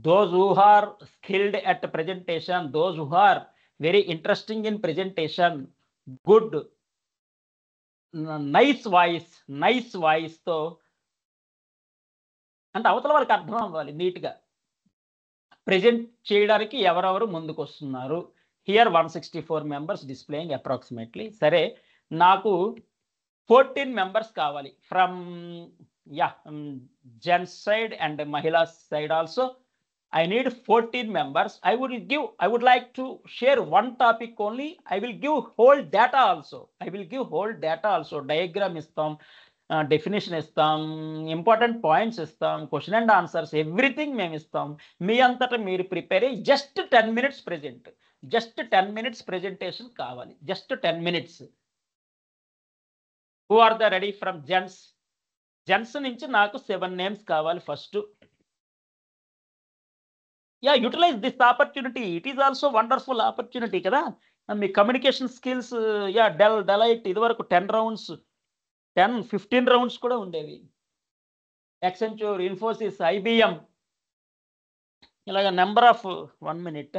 Those who are skilled at presentation, those who are very interesting in presentation, good nice వాయిస్తో, అంటే అవతల వాళ్ళకి అర్థం అవ్వాలి నీట్గా ప్రెజెంట్ చేయడానికి ఎవరెవరు ముందుకు వస్తున్నారు. Here 164 members displaying approximately. సరే, నాకు 14 members కావాలి ఫ్రమ్ జెంట్స్ సైడ్ అండ్ మహిళా side also. I need 14 members. I would like to share one topic only. I will give whole data also. Diagram ఇస్తాం, డెఫినేషన్ ఇస్తాం, ఇంపార్టెంట్ పాయింట్స్ ఇస్తాం, question and answers, everything మేము ఇస్తాం. మీ అంతటా మీరు prepare అయ్యి జస్ట్ 10 minutes ప్రెజెంటేషన్ కావాలి. Just 10 minutes. Who are the ready from gents నుంచి నాకు 7 names కావాలి first. Yeah, utilise this opportunity. It is also wonderful opportunity కదా. మీ కమ్యూనికేషన్ స్కిల్స్, యా, డెలైట్ ఇదివరకు 10 rounds, 15 rounds కూడా ఉండేవి. యాక్సెంచర్, ఇన్ఫోసిస్, ఐబిఎం, ఇలాగ number of 1 minute.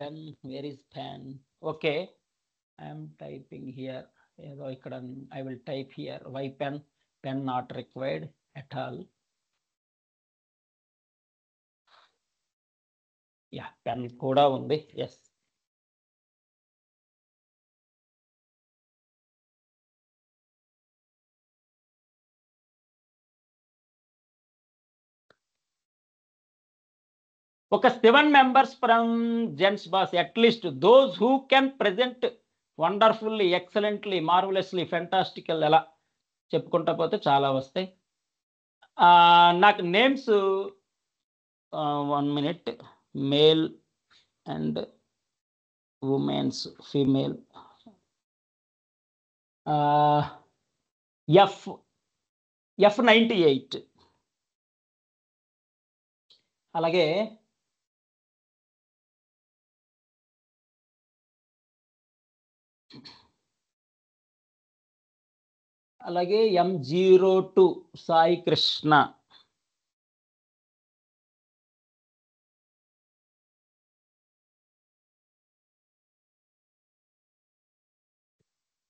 Pen, where is pen? Okay, I'm typing here. ఏదో ఇక్కడ I will type here. Why pen not required at all. Yeah, pen కూడా ఉంది. Yes, ఒక 7 members from gents boss, at least those who can present wonderfully, excellently, marvellously, fantastical, ఎలా చెప్పుకుంటా పోతే చాలా వస్తాయి. నాకు names 1 minute. Male and womens, female. F98. అలాగే M02 సాయి కృష్ణ.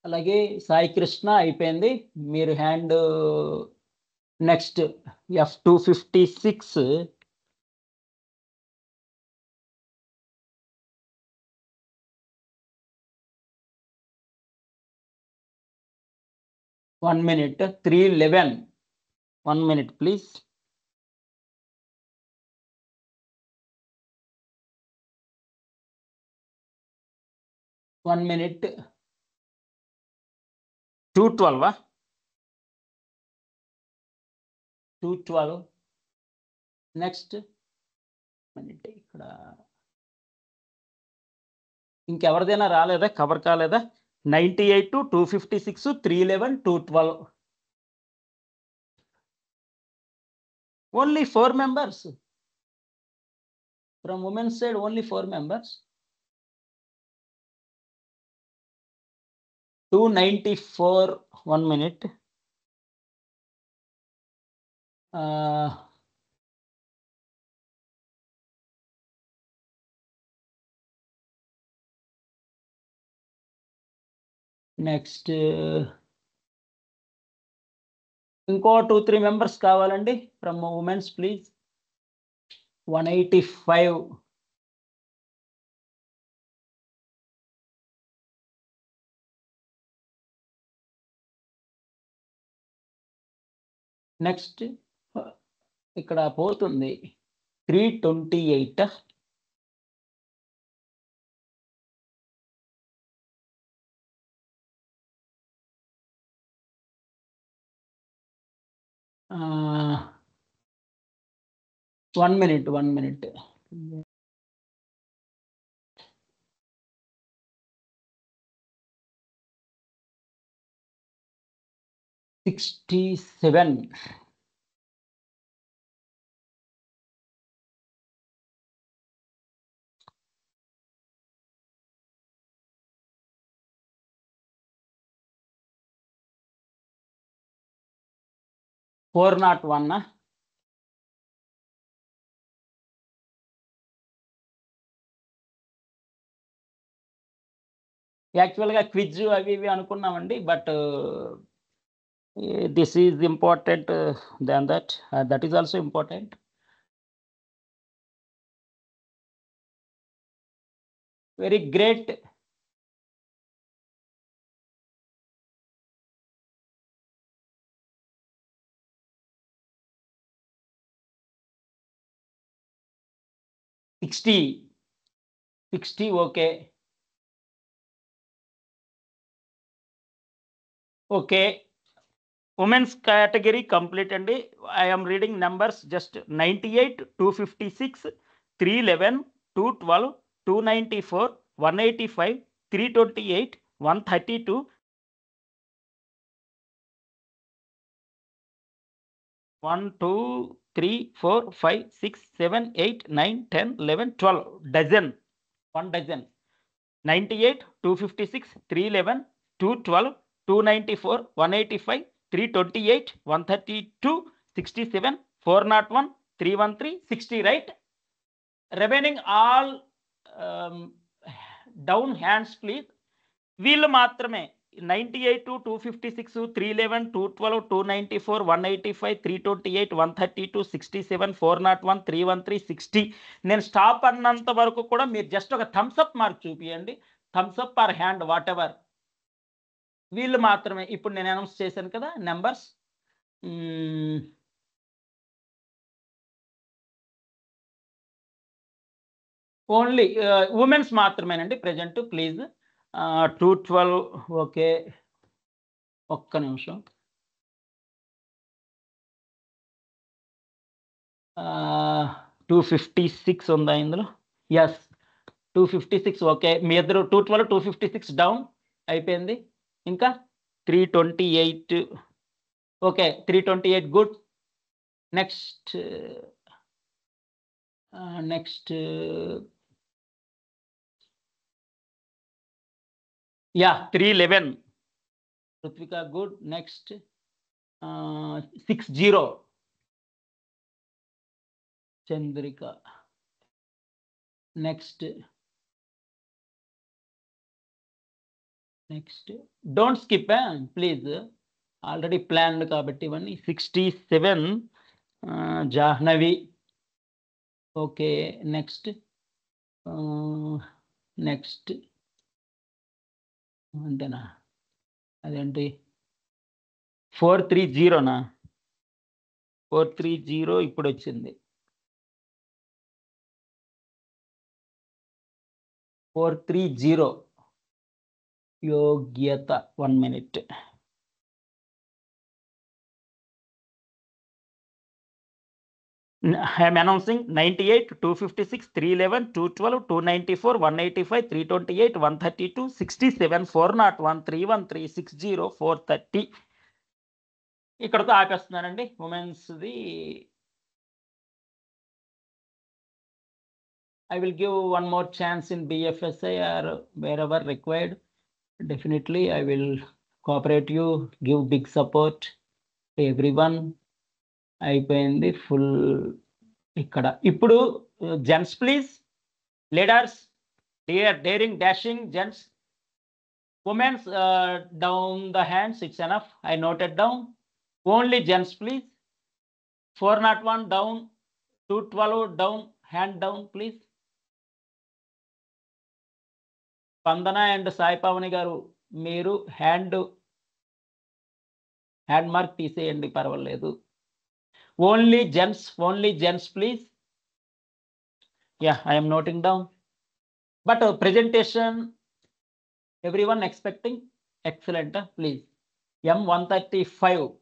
అలాగే సాయి కృష్ణ అయిపోయింది. మీరు hand next F256. One minute. 311. 1 minute, please. One minute. 212. 212. Next minute. ఇక్కడ ఇంకెవరిదైనా రాలేదా, కవర్ కాలేదా? 98, 256, 311, 212. Only 4 members. From women's side, only 4 members. 294. 1 minute. Next ఇంకో 2-3 members కావాలండి ఫ్రమ్ ఉమెన్స్, ప్లీజ్. 185. నెక్స్ట్ ఇక్కడ పోతుంది 328. One minute. 67. Four not one. యాక్చువల్గా quiz అవి ఇవి అనుకున్నామండి, but this is important than that is also important. Very great. 60 okay. Okay, women's category complete అండి. I am reading numbers just 98, 256, 311, 212, 294, 185, 328, 132, 1, 2, 3, 4, 5, 6, 7, 8, 9, 10, 11, 12 dozen, 1 dozen. 98, 256, 311, 212, 294, 185, 328, 132, 67, 401, 313, 60, right? Remaining all down hands, please. వీళ్ళు మాత్రమే 98, 256, 311, 212, 294, 185, 328, 132, 67, 401, 313, 60. నేను stop అన్నంత వరకు కూడా మీరు జస్ట్ ఒక thumbs up mark చూపియండి. Thumbs up or hand whatever. వీళ్ళు మాత్రమే ఇప్పుడు నేను అనౌన్స్ చేశాను కదా నెంబర్స్. ఓన్లీ ఉమెన్స్ మాత్రమేనండి ప్రజెంట్. ప్లీజ్ 212 ఓకే, ఒక్క నిమిషం. 256 ఉందా ఇందులో? Yes, 256 okay. మీ ఇద్దరు 212, 256 డౌన్ అయిపోయింది. ఇంకా 328 okay, 328 good. Next yeah 311 Ruthvika good. Next 60 Chandrika. Next don't skip please, already planned కాబట్టి ఇవన్నీ. 67 జాహ్నవి ఓకే. నెక్స్ట్ అంతేనా? అదేంటి 430నా? 430 ఇప్పుడు వచ్చింది. 430 యోగ్యత. 1 minute. I am announcing 98, 256, 311, 212, 294, 185, 328, 132, 67, 401, 313, 60, 430. ఇక్కడతో ఆపేస్తున్నానండి ఉమెన్స్ది. I will give one more chance in BFSI or wherever required. Definitely I will cooperate you, give big support to everyone. అయిపోయింది full. ఇక్కడ ఇప్పుడు gents please, leaders, daring dashing gents. Women's down the hands, it's enough, I noted down. Only gents please. 401 down, 212 down, hand down please. స్పందన and Sai పవని గారు మీరు hand mark తీసేయండి, పర్వాలేదు. Only gents please. Yeah, I am noting down. But presentation everyone expecting excellent, please. M135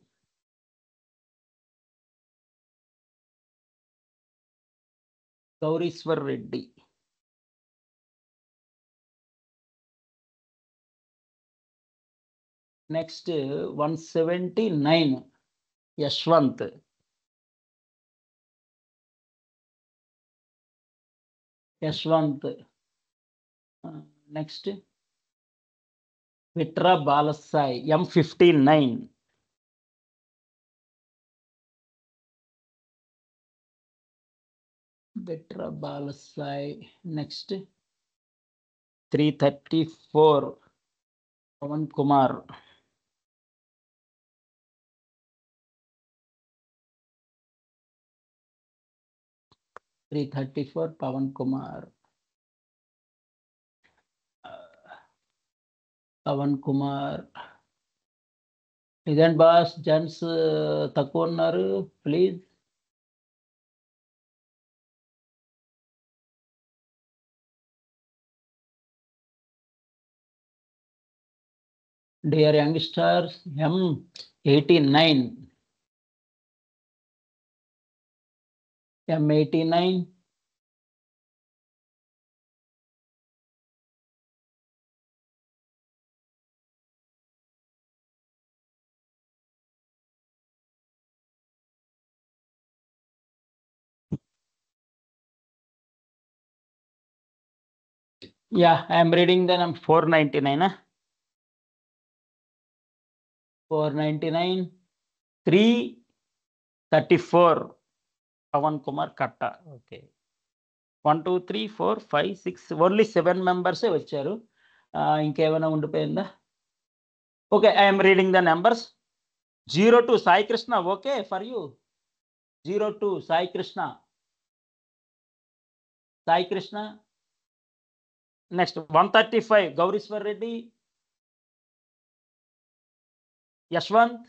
Gauriswar Reddy. Next 179 Yashwant. Next Vitra Balasai, M59. Vitra Balasai. Next 334 Pavan Kumar. Pavan Kumar. ఇదేంటి boss gents తక్కువ ఉన్నారు, please. Dear youngsters, M89, M89, yeah, I am reading the number 499, 499, 334, Pawan Kumar Katta. Okay. 1, 2, 3, 4, 5, 6, only 7 members వచ్చారు. ఇంకేమైనా ఉండిపోయిందా? Okay, I'm reading the numbers. 02 Sai Krishna, okay for you. 02 Sai Krishna. Next 135 Gowrishwar Reddy. Yashwant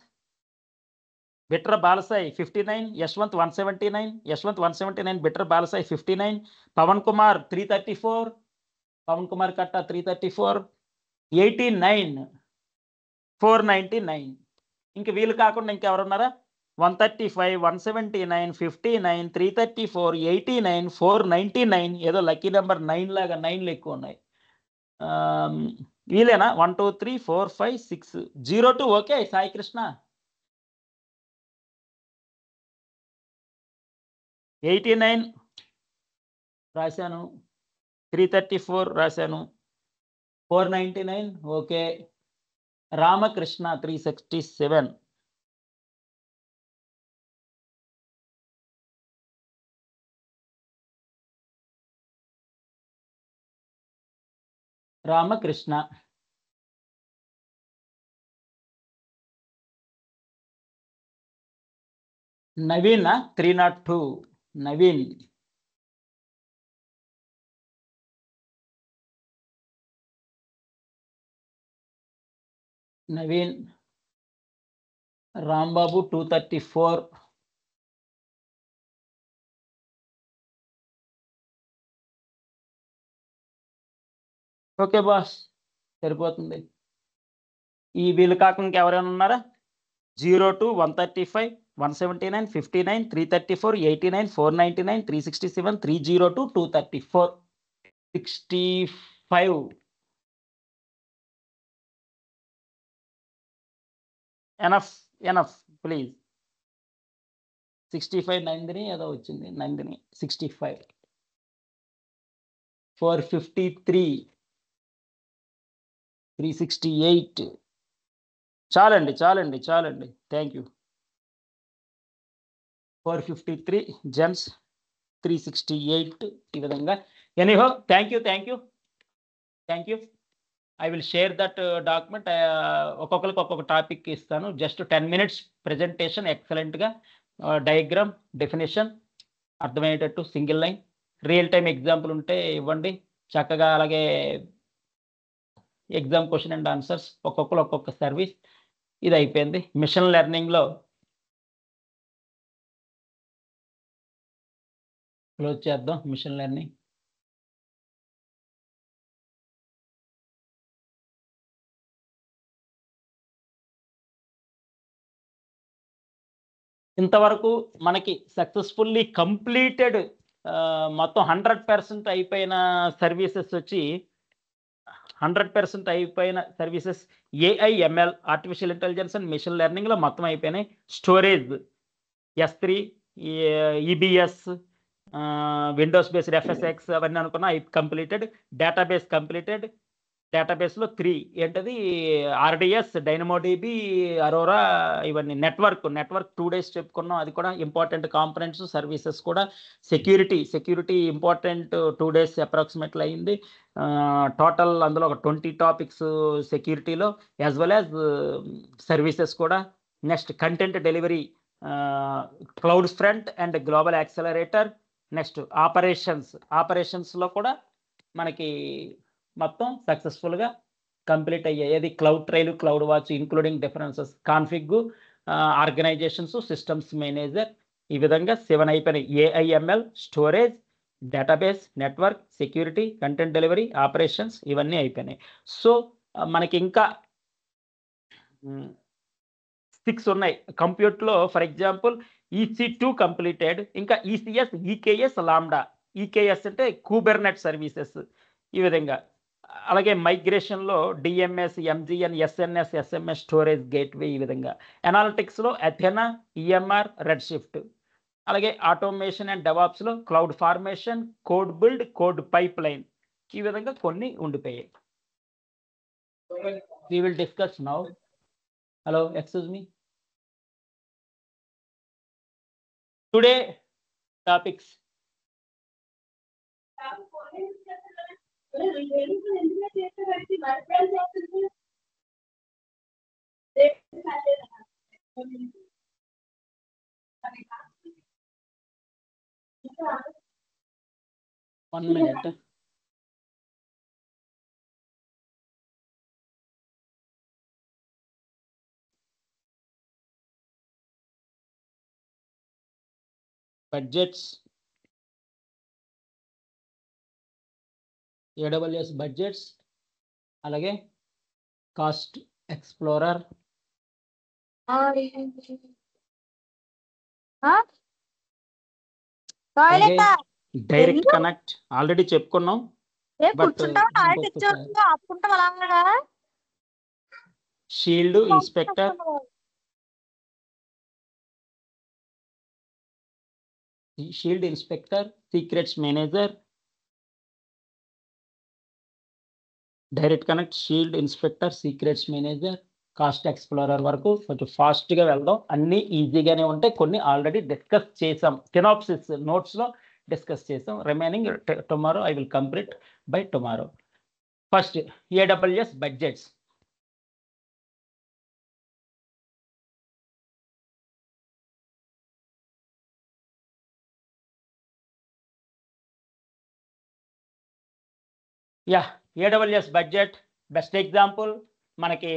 Bitra Balasai 59, Yashwant 179, Yashwant 179, Bitra Balasai 59, Pavan Kumar 334, Pavan Kumar Katta 334, 89, 499. ఇంక వీళ్ళు కాకుండా ఇంకెవరున్నారా? 135, 179, 59, 334, 89, 499. ఏదో లక్కీ నెంబర్ 9 లాగా 9లు ఎక్కువ ఉన్నాయి. వీలేనా? 1, 2, 3, 4, 5, 6, 02 ఓకే సాయి కృష్ణ. 89 రాశాను, 334 రాశాను, 499 okay. Ramakrishna 367, Ramakrishna. Naveen 302, Naveen. Naveen. Rambabu 234, okay boss సరిపోతుంది. ఈ వీళ్ళు కాకుండా ఎవరైనా ఉన్నారా? 02, 135, 179, 59, 334, 89, 499, 367, 302, 234, 65. Enough please. 65 నందిని ఏదో వచ్చింది, నందిని 65, 453, 368. చాలండి. Thank you. 453 జెమ్స్, 368. ఈ విధంగా anyhow thank you. I will share that document. ఒక్కొక్కరికి ఒక్కొక్క టాపిక్ ఇస్తాను. జస్ట్ 10 minutes ప్రెజెంటేషన్, ఎక్సలెంట్గా డయాగ్రామ్, డెఫినేషన్ అర్థమయ్యేటట్టు, single line, real time example ఉంటే ఇవ్వండి చక్కగా. అలాగే ఎగ్జామ్ క్వశ్చన్ అండ్ ఆన్సర్స్, ఒక్కొక్కరు ఒక్కొక్క సర్వీస్. ఇది అయిపోయింది. మిషన్ లెర్నింగ్లో క్లోజ్ చేద్దాం. మిషన్ లెర్నింగ్ ఇంతవరకు మనకి సక్సెస్ఫుల్లీ కంప్లీటెడ్ మొత్తం 100% అయిపోయిన సర్వీసెస్ వచ్చి 100% అయిపోయిన services AI/ML, artificial intelligence and machine లెర్నింగ్లో మొత్తం అయిపోయినాయి. Storage S3, EBS, Windows based FSX అవన్నీ అనుకున్నా కంప్లీటెడ్. Database completed. డేటాబేస్లో 3 ఏంటది? RDS, DynamoDB, అరోరా, ఇవన్నీ. నెట్వర్క్ 2 days చెప్పుకున్నాం, అది కూడా ఇంపార్టెంట్ కాంపనెంట్స్. సర్వీసెస్ కూడా సెక్యూరిటీ ఇంపార్టెంట్ 2 days అప్రాక్సిమేట్లీ అయింది. టోటల్ అందులో ఒక 20 టాపిక్స్ సెక్యూరిటీలో, యాజ్ వెల్ యాజ్ సర్వీసెస్ కూడా. Next content delivery, cloud front and global accelerator. Next ఆపరేషన్స్లో కూడా మనకి మొత్తం సక్సెస్ఫుల్గా కంప్లీట్ అయ్యాయి. ఏది? Cloud trail, cloud watch, including differences, config, organizations, systems manager. ఈ విధంగా 7 అయిపోయినాయి. AI/ML, storage, database, network, security, content delivery, operations, ఇవన్నీ అయిపోయినాయి. సో మనకి ఇంకా 6 ఉన్నాయి. కంప్యూటర్లో ఫర్ ఎగ్జాంపుల్ EC2 కంప్లీటెడ్, ఇంకా ECS, EKS, లాంబ్డా. EKS అంటే కుబెర్నెట్ సర్వీసెస్ ఈ విధంగా. అలాగే మైగ్రేషన్లో DMS, MGN, SNS, SMS storage gateway ఈ విధంగా. అనాలిటిక్స్లో అథెనా, EMR, రెడ్ షిఫ్ట్. అలాగే ఆటోమేషన్ అండ్ డెవాప్స్లో cloud formation, code build, code pipeline ఈ విధంగా కొన్ని ఉండిపోయాయి. We will discuss now. Hello, excuse me. Today topics. One minute. Budgets. AWS budgets. అలాగే cost explorer. Direct connect already చెప్పుకున్నాం. Shield inspector, shield inspector, secrets manager, direct connect, shield inspector, secrets manager, cost explorer వరకు కొంచెం ఫాస్ట్గా వెళ్దాం. అన్నీ ఈజీగానే ఉంటాయి. కొన్ని ఆల్రెడీ డిస్కస్ చేసాం, సినాప్సిస్ నోట్స్లో డిస్కస్ చేసాం. Remaining tomorrow I will complete by tomorrow. First AWS budgets. AWS budget best example మనకి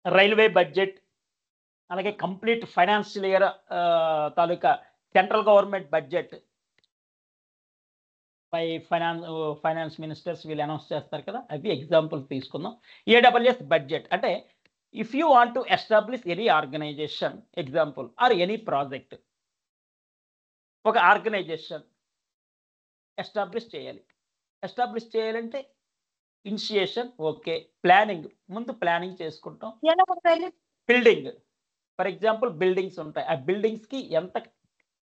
రైల్వే బడ్జెట్, అలాగే కంప్లీట్ ఫైనాన్షియల్ ఇయర్ తాలూకా central government budget by finance ministers వీళ్ళు అనౌన్స్ చేస్తారు కదా, అవి ఎగ్జాంపుల్ తీసుకుందాం. AWS బడ్జెట్ అంటే if you want to establish any organisation example or any project, ఒక ఆర్గనైజేషన్ ఎస్టాబ్లిష్ చేయాలి. ఎస్టాబ్లిష్ చేయాలంటే ఇనిషియేషన్ ఓకే, ప్లానింగ్ ముందు ప్లానింగ్ చేసుకుంటాం. బిల్డింగ్ ఫర్ ఎగ్జాంపుల్ బిల్డింగ్స్ ఉంటాయి, ఆ బిల్డింగ్స్కి ఎంత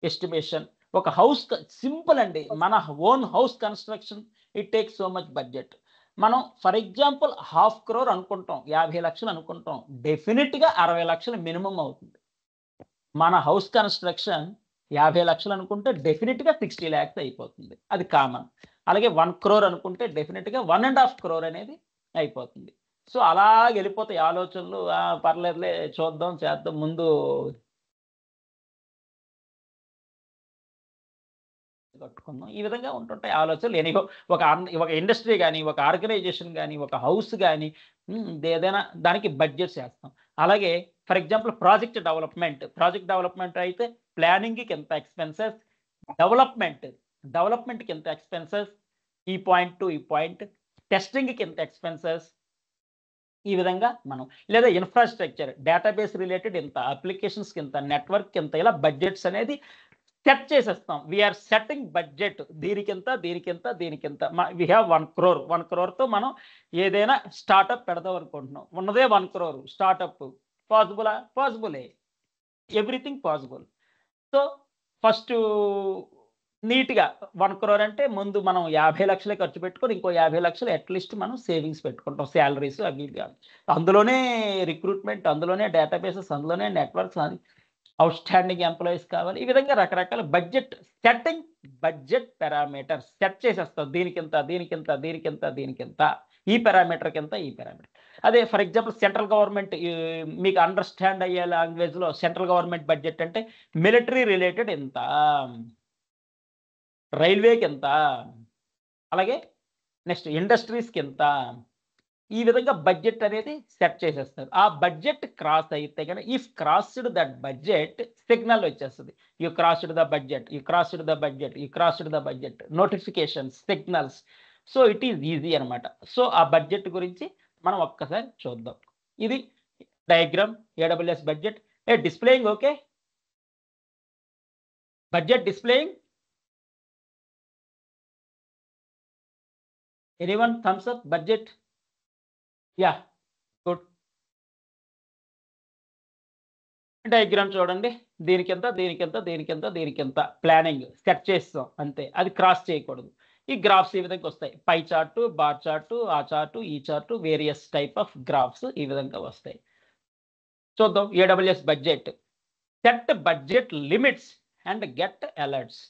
ఎస్టిమేషన్. ఒక హౌస్ సింపుల్ అండి, మన own house construction it takes so much budget. మనం ఫర్ ఎగ్జాంపుల్ 500 crore అనుకుంటాం, 50 లక్షలు అనుకుంటాం, డెఫినెట్గా 60 లక్షలు మినిమం అవుతుంది. మన హౌస్ కన్స్ట్రక్షన్ 50 లక్షలు అనుకుంటే డెఫినెట్గా 60 lakhs అయిపోతుంది, అది కామన్. అలాగే 1 crore అనుకుంటే డెఫినెట్గా 1.5 crore అనేది అయిపోతుంది. సో అలా వెళ్ళిపోతాయి ఆలోచనలు. పర్లేదులే చూద్దాం చేద్దాం ముందు కట్టుకుందాం, ఈ విధంగా ఉంటుంటాయి ఆలోచనలు. ఎనీహో ఒక ఇండస్ట్రీ కానీ, ఒక ఆర్గనైజేషన్ కానీ, ఒక హౌస్ కానీ ఏదైనా దానికి బడ్జెట్ చేస్తాం. అలాగే ఫర్ ఎగ్జాంపుల్ ప్రాజెక్ట్ డెవలప్మెంట్ అయితే ప్లానింగ్కి ఎంత ఎక్స్పెన్సెస్, డెవలప్మెంట్కి ఎంత ఎక్స్పెన్సెస్, ఈ పాయింట్ టు ఈ పాయింట్, టెస్టింగ్కి ఎంత ఎక్స్పెన్సెస్, ఈ విధంగా మనం. లేదా ఇన్ఫ్రాస్ట్రక్చర్, డేటాబేస్ రిలేటెడ్ ఎంత, అప్లికేషన్స్కి ఎంత, నెట్వర్క్ ఎంత, ఇలా బడ్జెట్స్ అనేది సెట్ చేసేస్తాం. వీఆర్ సెట్టింగ్ బడ్జెట్, దీనికింత దీనికింత దీనికింత. We have 1 crore. 1 crore మనం ఏదైనా స్టార్టప్ పెడదాం అనుకుంటున్నాం, ఉన్నదే 1 crore స్టార్టప్. పాసిబులే, ఎవ్రీథింగ్ పాసిబుల్. సో ఫస్ట్ నీట్గా 1 crore అంటే ముందు మనం 50 లక్షలే ఖర్చు పెట్టుకొని ఇంకో 50 లక్షలు అట్లీస్ట్ మనం సేవింగ్స్ పెట్టుకుంటాం, శాలరీస్ అవి అందులోనే రిక్రూట్మెంట్, అందులోనే డేటాబేసెస్, అందులోనే నెట్వర్క్స్, అవుట్ స్టాండింగ్ ఎంప్లాయీస్ కావాలి. ఈ విధంగా రకరకాల budget setting, budget parameters set చేసేస్తాం. దీనికింత, ఈ పారామీటర్కి ఎంత, ఈ పారామీటర్. అదే ఫర్ ఎగ్జాంపుల్ సెంట్రల్ గవర్నమెంట్, మీకు అండర్స్టాండ్ అయ్యే లాంగ్వేజ్లో సెంట్రల్ గవర్నమెంట్ బడ్జెట్ అంటే మిలిటరీ రిలేటెడ్ ఎంత, రైల్వేకి ఎంత, అలాగే నెక్స్ట్ ఇండస్ట్రీస్కి ఎంత, ఈ విధంగా బడ్జెట్ అనేది సెట్ చేసేస్తారు. ఆ బడ్జెట్ క్రాస్ అయితే కనుక if crossed that budget signal వచ్చేస్తుంది. You crossed the budget, you crossed the budget, you crossed the budget, notifications, signals. So it is easy అనమాట. సో ఆ బడ్జెట్ గురించి మనం ఒక్కసారి చూద్దాం. ఇది diagram AWS budget. Displaying okay, budget displaying. Anyone thumbs up budget? Yeah, good. Diagram చూడండి, దీనికింత దీనికింత దీనికింత దీనికింత ప్లానింగ్ సెట్ చేస్తాం అంతే, అది క్రాస్ చేయకూడదు. ఈ గ్రాఫ్స్ ఈ విధంగా వస్తాయి, పై చార్టు, బార్ చార్టు, ఆ చార్టు, ఈ chart, various type of graphs ఈ విధంగా వస్తాయి. చూద్దాం AWS budget. Set budget limits and get alerts.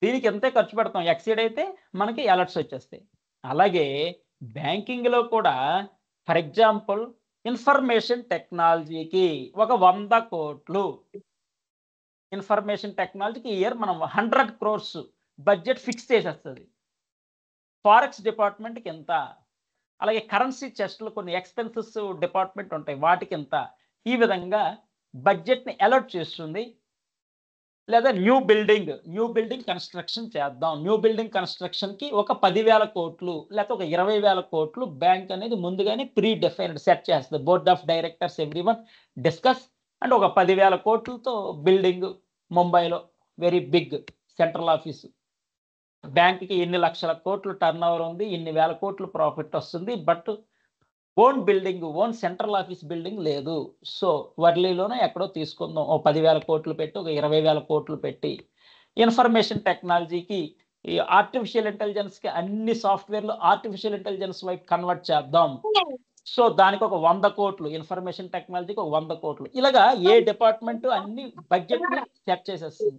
దీనికి ఎంతే ఖర్చు పెడతాం, ఎక్సీడ్ అయితే మనకి అలర్ట్స్ వచ్చేస్తాయి. అలాగే బ్యాంకింగ్లో కూడా ఫర్ ఎగ్జాంపుల్ ఇన్ఫర్మేషన్ టెక్నాలజీకి ఒక 100 కోట్లు, ఇన్ఫర్మేషన్ టెక్నాలజీకి ఇయర్ మనం 100 crores బడ్జెట్ ఫిక్స్ చేసేస్తుంది. ఫారెక్స్ డిపార్ట్మెంట్కి ఎంత, అలాగే కరెన్సీ చెస్ట్లో కొన్ని ఎక్స్పెన్సెస్ డిపార్ట్మెంట్ ఉంటాయి, వాటికి ఎంత. ఈ విధంగా బడ్జెట్ని అలర్ట్ చేస్తుంది. లేదా న్యూ బిల్డింగ్ కన్స్ట్రక్షన్ చేద్దాం, న్యూ బిల్డింగ్ కన్స్ట్రక్షన్కి ఒక 10,000 కోట్లు లేకపోతే ఒక 20,000 కోట్లు బ్యాంక్ అనేది ముందుగానే ప్రీ డిఫైన్డ్ సెట్ చేస్తుంది. Board of directors everyone discuss and ఒక 10,000 కోట్లతో బిల్డింగ్ ముంబైలో వెరీ బిగ్ సెంట్రల్ ఆఫీసు. బ్యాంక్కి ఇన్ని లక్షల కోట్లు టర్న్ ఓవర్ ఉంది, ఇన్ని వేల కోట్లు ప్రాఫిట్ వస్తుంది, but own building, own central office building లేదు. సో వర్లీలోనే ఎక్కడో తీసుకుందాం, ఓ 10,000 కోట్లు పెట్టి, ఒక 20,000 కోట్లు పెట్టి ఇన్ఫర్మేషన్ టెక్నాలజీకి, ఈ ఆర్టిఫిషియల్ ఇంటెలిజెన్స్కి అన్ని సాఫ్ట్వేర్లు ఆర్టిఫిషియల్ ఇంటెలిజెన్స్ వైపు కన్వర్ట్ చేద్దాం. సో దానికి ఒక 100 కోట్లు, ఇన్ఫర్మేషన్ టెక్నాలజీకి ఒక 100 కోట్లు. ఇలాగా ఏ డిపార్ట్మెంట్ అన్ని బడ్జెట్ని సెట్ చేసేస్తుంది.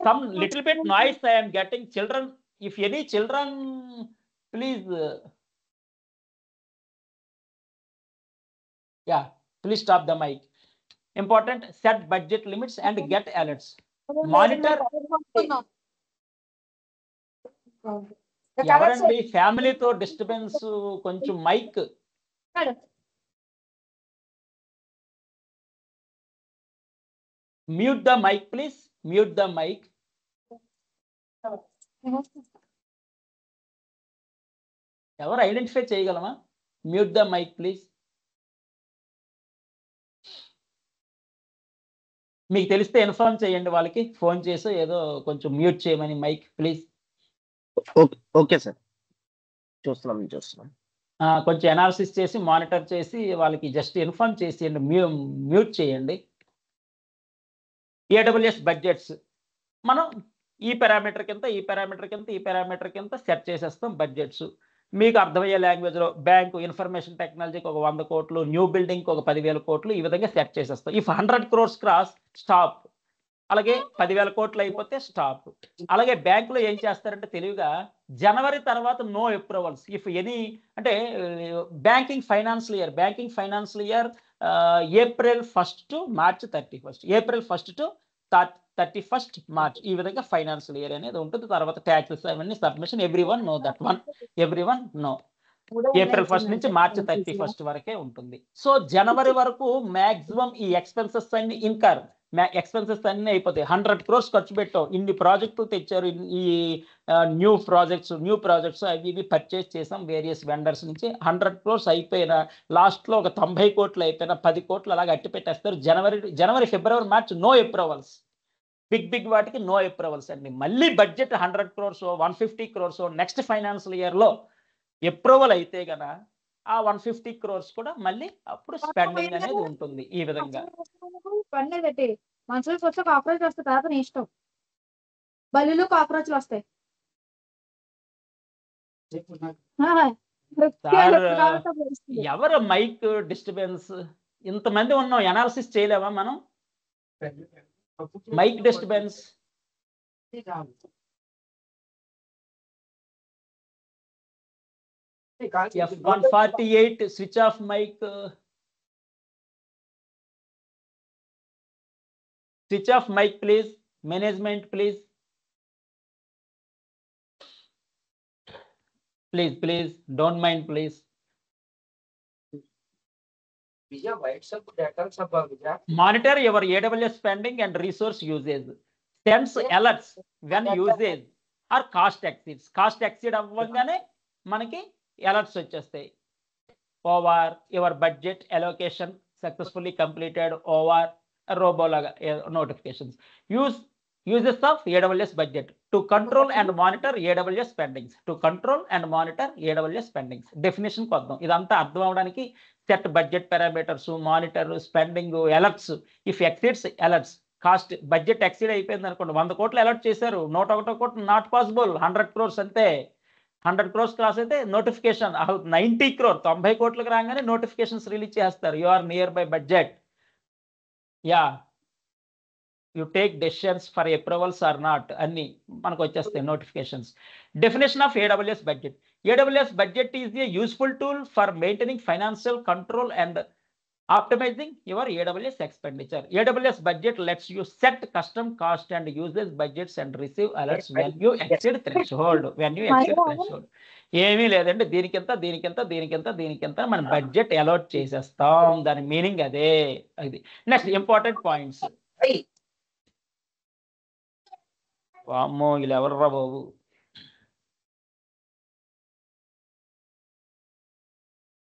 Some little bit noise I am getting. Children, if any children please, yeah, please stop the mic. Important, set budget limits and get alerts. Monitor. ఎవరండి ఫ్యామిలీతో డిస్టర్బెన్స్, కొంచెం mic. Mute the mic please, mute the mic. ఎవరు identify చేయగలమా? Mute the mic please. మీకు తెలిస్తే inform చేయండి వాళ్ళకి, phone చేసి ఏదో కొంచెం మ్యూట్ చేయమని మైక్ ప్లీజ్. ఓకే సార్, చూస్తున్నాం. కొంచెం అనాలిసిస్ చేసి మానిటర్ చేసి వాళ్ళకి జస్ట్ ఇన్ఫార్మ్ చేసేయండి, మ్యూట్ చేయండి. AWS బడ్జెట్స్ మనం ఈ పారామీటర్ కింద, ఈ పారామీటర్ కింద, ఈ పారామీటర్ కింద సెట్ చేసేస్తాం బడ్జెట్స్. మీకు అర్థమయ్యే లాంగ్వేజ్లో బ్యాంకు, ఇన్ఫర్మేషన్ టెక్నాలజీకి ఒక 100 కోట్లు, న్యూ బిల్డింగ్కి ఒక 10,000 కోట్లు, ఈ విధంగా సెట్ చేసేస్తాం. ఇఫ్ 100 crores క్రాస్ స్టాప్, అలాగే 10,000 కోట్లు అయిపోతే స్టాప్. అలాగే బ్యాంకులో ఏం చేస్తారంటే తెలివిగా జనవరి తర్వాత నో అప్రూవల్స్. ఇఫ్ ఎనీ అంటే banking financial year April 1st to March 31st, April 1st to 31st March, ఈ విధంగా ఫైనాన్షియల్ ఇయర్ అనేది ఉంటుంది. తర్వాత ట్యాక్సెస్ అవన్నీ submission, everyone know that one, everyone know. April 1st నుంచి March 31st వరకే ఉంటుంది. సో జనవరి వరకు మ్యాక్సిమం ఈ ఎక్స్పెన్సెస్ అన్ని ఎక్స్పెన్సెస్ అన్ని అయిపోతాయి. 100 crores ఖర్చు పెట్టాం, ఇన్ని ప్రాజెక్టులు తెచ్చారు, ఈ న్యూ ప్రాజెక్ట్స్ అవి ఇవి పర్చేస్ చేసాం వేరియస్ వెండర్స్ నుంచి. 100 crores అయిపోయిన లాస్ట్లో ఒక 90 కోట్లు అయిపోయినా 10 కోట్లు అలాగే అట్టి పెట్టేస్తారు. జనవరి ఫిబ్రవరి మార్చ్ నో అప్రూవల్స్. బిగ్ వాటికి నో అప్రూవల్స్ అండి. మళ్ళీ budget 100 crores 150 crores next financial ఇయర్లో అప్రూవల్ అయితే గన ఆ 150 crores కూడా మళ్ళీ అప్పుడు స్పెండింగ్ అనేది ఉంటుంది. ఈ విధంగా మనుషులకు వచ్చే కాక్రోచ్ వస్తాయి, తర్వాత నీ ఇష్టం. బల్లులు కాక్రోచ్లు వస్తాయి. ఎవరు మైక్ డిస్టర్బెన్స్? ఇంతమంది ఉన్నాం, అనాలిసిస్ చేయలేమా మనం? Mic disturbance. F148 switch off mic. Switch off mic please. Management please. Please don't mind please. Vijay, white sub data sub Vijay. Monitor your AWS spending and resource usage. Sends alerts when usage or cost exceeds. Cost exceed అవ్వగానే మనకి alerts వచ్చేస్తాయి. Over your budget allocation successfully completed, over robolaga notifications. Uses of AWS budget to control and monitor AWS spendings. To control and monitor AWS spendings. Definition కొద్దాం. ఇదంతా అర్థం అవడానికి set budget parameters, monitor, spending, alerts. If exceeds, alerts. Cost budget exceed అయిపోయింది అనుకోండి, 100 కోట్లు alert చేశారు, 101 కోట్లు not possible, 100 crores అంతే. 100 crores cross అయితే నోటిఫికేషన్ 90 crore 90 కోట్లకు రాగానే నోటిఫికేషన్స్ రిలీజ్ చేస్తారు. You are near by budget. Yeah, you take decisions for approvals or not అన్ని మనకు వచ్చేస్తాయి notifications. Definition of AWS budget. AWS budget is a useful tool for maintaining financial control and optimizing your AWS expenditure. AWS budget lets you set custom cost and usage budgets and receive alerts when you exceed threshold. ఏమీ లేదండి, దీనికింత మన budget allot చేసేస్తాం. దాని meaning అదే. అది next important points. వామ్మో ఇలా ఎవర్రా బాబు.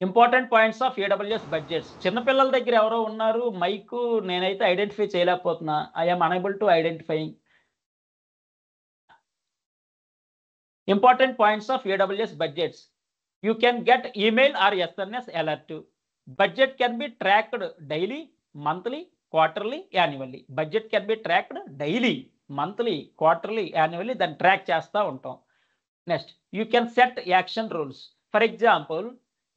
Important points of AWS budgets. చిన్నపిల్లల దగ్గర ఎవరో ఉన్నారు, మైక్ నేనైతే ఐడెంటిఫై చేయలేకపోతున్నా. I'm unable to identifying. Important points of AWS budgets. You can get email or SMS alert. Budget can be tracked daily, monthly, quarterly, annually. Budget can be tracked daily, monthly, quarterly, annually. Then track చేస్తా ఉంటాం. Next you can set action rules. For example,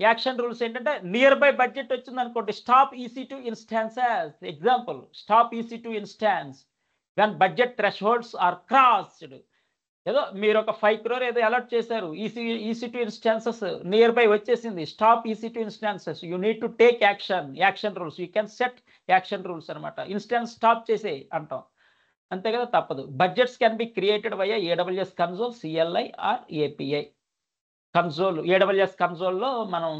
action rules ఏంటంటే near by budget వచ్చింది అనుకోండి, stop EC2 instances. Example, stop EC2 instance when budget thresholds are crossed. ఏదో మీరు ఒక 5 crore ఏదో alert చేశారు, EC2 ఇన్స్టాన్సెస్ నియర్ బై వచ్చేసింది, stop EC2 instances. You need to take action rules. You can set action rules అనమాట. Instance stop చేసే అంటాం, అంతే కదా, తప్పదు. Budgets can be created by AWS console, CLI or API. Console, AWS కన్సోల్లో మనం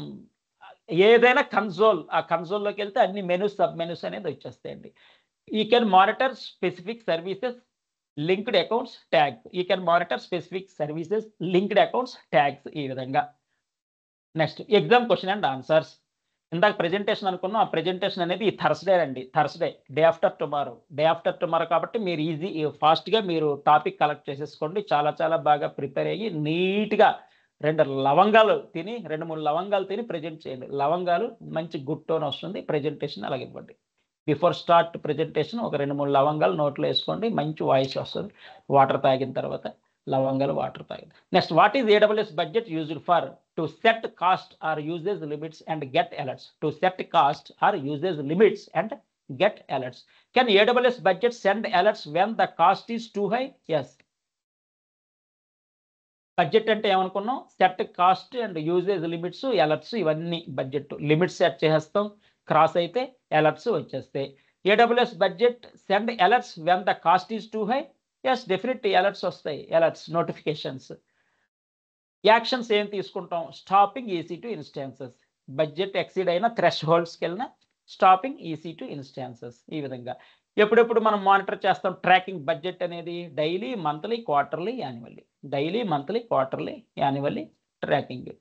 ఏదైనా కన్సోల్, ఆ కన్సోల్లోకి వెళ్తే అన్ని మెనూస్, సబ్ మెనూస్ అనేది వచ్చేస్తాయండి. You can monitor specific services, linked accounts, tags. You can monitor specific services, linked accounts, tags. ఈ విధంగా. Next exam question and answers. ఇందాక ప్రెజెంటేషన్ అనుకున్నాం, ఆ ప్రెజెంటేషన్ అనేది థర్స్డే అండి. థర్స్డే, డే ఆఫ్టర్ టుమారో కాబట్టి మీరు ఈజీ ఫాస్ట్గా మీరు టాపిక్ కలెక్ట్ చేసేసుకోండి. చాలా చాలా బాగా ప్రిపేర్ అయ్యి నీట్గా 2 లవంగాలు తిని, 2-3 లవంగాలు తిని ప్రజెంట్ చేయండి. లవంగాలు మంచి గుడ్ టోన్ వస్తుంది. ప్రజెంటేషన్ అలాగే ఇవ్వండి. బిఫోర్ స్టార్ట్ ప్రెజెంటేషన్ ఒక 2-3 లవంగాలు నోట్లో వేసుకోండి, మంచి వాయిస్ వస్తుంది. వాటర్ తాగిన తర్వాత లవంగాలు వాటర్ తాగింది. Next, what is AWS budget used for? To set cost or usage limits and get alerts. To set cost or usage limits and get alerts. Can AWS budget send alerts when the cost is too high? Yes. Budget అంటే ఏమనుకున్నాం? Set cost and usage limits, alerts, ఇవన్నీ budget. Limits set చేస్తాం, cross అయితే alerts వచ్చేస్తాయి. AWS budget send alerts when the cost is too high? Yes, definitely alerts వస్తాయి. Alerts, notifications. Actions ఏం తీసుకుంటాం? Stopping EC2 instances. Budget exceed అయిన థ్రెషోల్డ్స్కి వెళ్ళిన stopping EC2 instances. ఈ విధంగా ఎప్పుడెప్పుడు మనం మానిటర్ చేస్తాం ట్రాకింగ్ బడ్జెట్ అనేది? Daily, monthly, quarterly, annually. Daily, monthly, quarterly, annually tracking.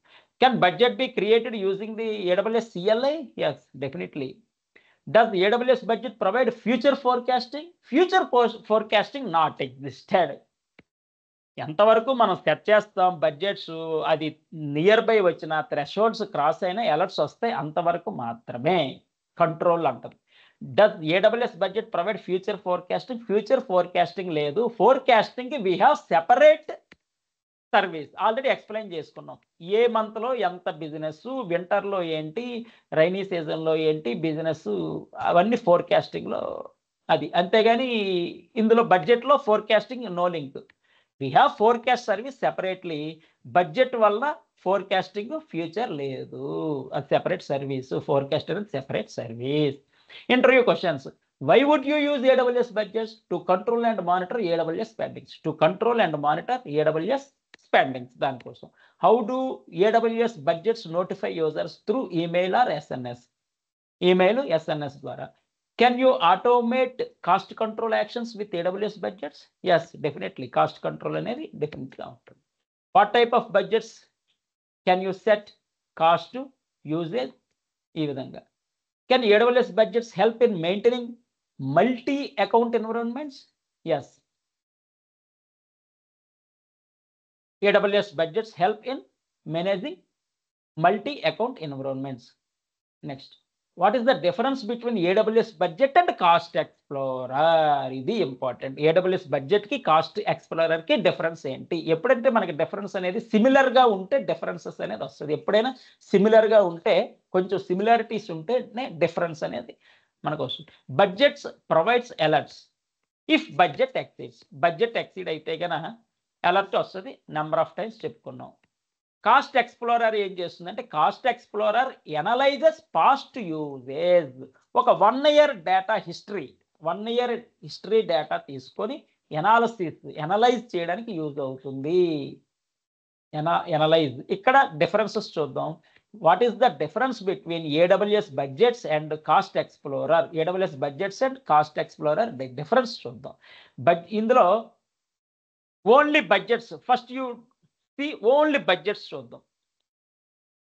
Can budget be created using the AWS CLI? Yes, definitely. Does AWS budget provide future forecasting? Future forecasting not existed. ఎంతవరకు మనం set చేస్తాం budgets, అది near by వచ్చిన thresholds cross అయినా alerts వస్తాయి, అంతవరకు మాత్రమే control అంటారు. Does AWS budget provide future forecasting? Future forecasting లేదు. Forecasting we have separate service. Already explain చేసుకున్నాం. ఏ మంత్లో ఎంత బిజినెస్, వింటర్లో ఏంటి, రైనీ సీజన్లో ఏంటి బిజినెస్, అవన్నీ ఫోర్కాస్టింగ్లో అది. అంతేగాని ఇందులో బడ్జెట్లో forecasting no link. We have forecast service separately. Budget వల్ల ఫోర్కాస్టింగ్ ఫ్యూచర్ లేదు, అది సెపరేట్ సర్వీస్. ఫోర్కాస్ట్ అనేది separate service. Interview questions. Why would you use AWS budgets? To control and monitor AWS spendings. To control and monitor AWS spendings. దానికోసం. How do AWS budgets notify users? Through email or SMS? Email, SNS ద్వారా. Can you automate cost control actions with AWS budgets? Yes, definitely cost control అనేది డెఫినెట్గా ఉంటుంది. What type of budgets can you set? Cost, usage, ఈ విధంగా. Can AWS budgets help in maintaining multi account environments? Yes, AWS budgets help in managing multi-account environments. Next, what is the difference between AWS budget and Cost Explorer? ఇది important. AWS budget కి cost explorer కి difference ఏంటి? ఎప్పుడైతే మనకి difference అనేది similar గా ఉంటే differences అనేది వస్తుంది. ఎప్పుడైనా సిమిలర్ గా ఉంటే, కొంచెం సిమిలారిటీస్ ఉంటేనే డిఫరెన్స్ అనేది మనకు వస్తుంది. Budgets provides alerts if budget exceed అయితే కనుక అలర్ట్ వస్తుంది. నెంబర్ ఆఫ్ టైమ్స్ చెప్పుకున్నాం. కాస్ట్ ఎక్స్ప్లోరర్ ఏం చేస్తుందంటే, cost explorer analyses past usage. ఒక 1 year data history, 1 year history data తీసుకొని ఎనలైజ్ చేయడానికి యూజ్ అవుతుంది. ఎనలైజ్. ఇక్కడ డిఫరెన్సెస్ చూద్దాం. What is the difference between AWS budgets and cost explorer? AWS budgets and cost explorer difference చూద్దాం. ఇందులో only budgets, first you see only budgets చూద్దాం.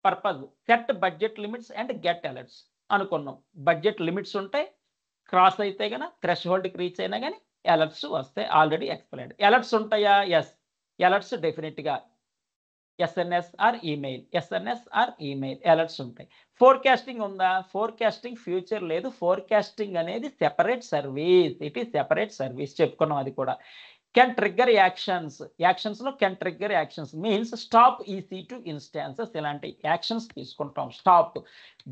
Purpose set budget limits and get alerts అనుకున్నాం. Budget limits ఉంటాయి, cross అయితే కనుక థ్రెష్ హోల్డ్కి reach అయినా కానీ అలర్ట్స్ వస్తాయి. Already explained. అలర్ట్స్ ఉంటాయా? ఎస్, అలర్ట్స్ డెఫినెట్గా ఎస్ఎన్ఎస్ ఆర్ ఈమెయిల్ అలర్ట్స్ ఉంటాయి. ఫోర్కాస్టింగ్ ఉందా? ఫోర్కాస్టింగ్ ఫ్యూచర్ లేదు. ఫోర్కాస్టింగ్ అనేది separate service. It is separate service చెప్పుకున్నాం. అది కూడా కెన్ ట్రిగ్గర్ యాక్షన్స్లో can trigger actions means stop EC2 instances. ఇలాంటి యాక్షన్స్ తీసుకుంటాం. స్టాప్.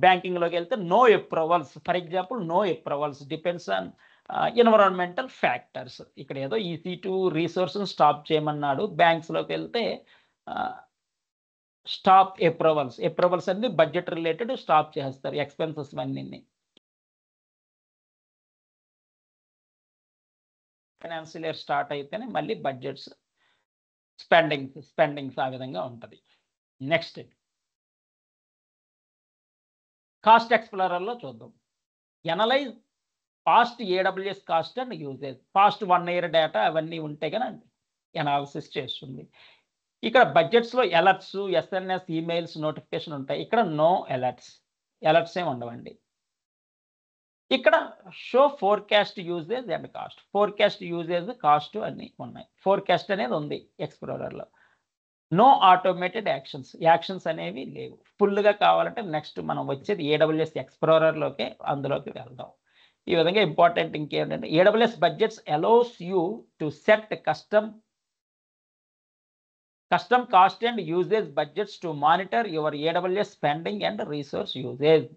బ్యాంకింగ్లోకి వెళ్తే no approvals, for example no approvals depends on environmental factors. ఇక్కడ ఏదో EC2 రీసోర్స్ని స్టాప్ చేయమన్నాడు. బ్యాంక్స్లోకి వెళ్తే స్టాప్ అప్రూవల్స్ అన్ని బడ్జెట్ రిలేటెడ్ స్టాప్ చేస్తారు, ఎక్స్పెన్సెస్ అన్నీ. ఫైనాన్షియల్ ఇయర్ స్టార్ట్ అయితేనే మళ్ళీ బడ్జెట్స్, స్పెండింగ్స్ ఆ విధంగా ఉంటుంది. నెక్స్ట్, కాస్ట్ ఎక్స్ప్లోరర్లో చూద్దాం. Analyse past AWS cost and usage. Past 1 year data అవన్నీ ఉంటే కానీ ఎనాలిసిస్ చేస్తుంది. ఇక్కడ బడ్జెట్స్లో అలర్ట్స్, ఎస్ఎన్ఎస్, ఈమెయిల్స్, నోటిఫికేషన్ ఉంటాయి. ఇక్కడ నో అలర్ట్స్ ఏమి ఉండవండి. ఇక్కడ show forecast usage and cost. Forecast usage, cost అన్నీ ఉన్నాయి. ఫోర్కాస్ట్ అనేది ఉంది ఎక్స్ప్లోరర్లో. నో ఆటోమేటెడ్ యాక్షన్స్ అనేవి లేవు. ఫుల్గా కావాలంటే నెక్స్ట్ మనం వచ్చేది AWS ఎక్స్ప్లోరర్లోకే, అందులోకి వెళ్దాం. ఈ విధంగా ఇంపార్టెంట్ ఇంకేంటంటే, AWS budgets allows you to set custom cost and usage budgets to monitor your AWS spending and resource usage.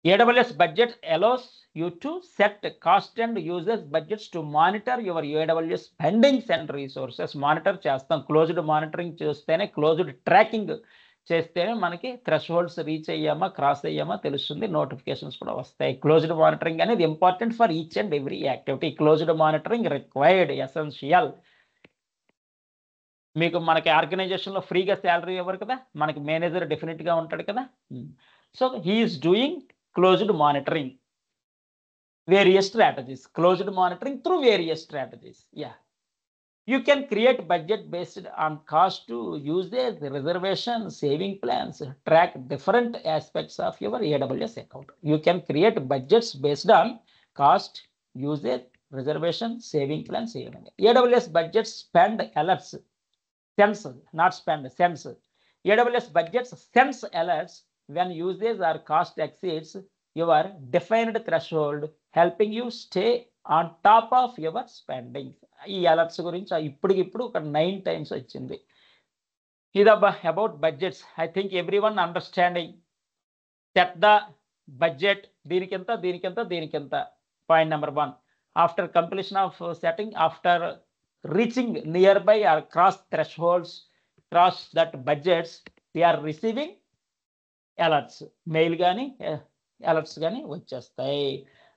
AWS budget allows you to set cost and usage budgets to monitor your AWS spendings and resources. Monitor చేస్తాం. Closed monitoring చేస్తేనే, closed tracking చేస్తేనే మనకి thresholds reach అయ్యామా, cross అయ్యామా తెలుస్తుంది. Notifications కూడా వస్తాయి. Closed monitoring అనేది important for each and every activity. Closed monitoring required, essential. మీకు మనకి ఆర్గనైజేషన్లో ఫ్రీగా శాలరీ ఇవ్వరు కదా, మనకి మేనేజర్ డెఫినెట్గా ఉంటాడు కదా. So he is doing closed monitoring, various strategies, closed monitoring through various strategies. Yeah, you can create budget based on cost to usage, reservation, saving plans, track different aspects of your AWS account. You can create budgets based on cost, usage, reservation, saving plans. AWS budgets spend alerts, sense, not spend, sense. AWS budgets sense alerts when usage or cost exceeds your defined threshold, helping you stay on top of your spending. ఈ alerts గురించి ఇప్పుడు ఒక 9 times వచ్చింది. ఇది about budgets. I think everyone understanding. Set the budget. దీనికింత. Point number 1. After completion of setting, after reaching near by or cross thresholds, cross that budgets, we are receiving alerts. Mail కానీ alerts కానీ వచ్చేస్తాయి.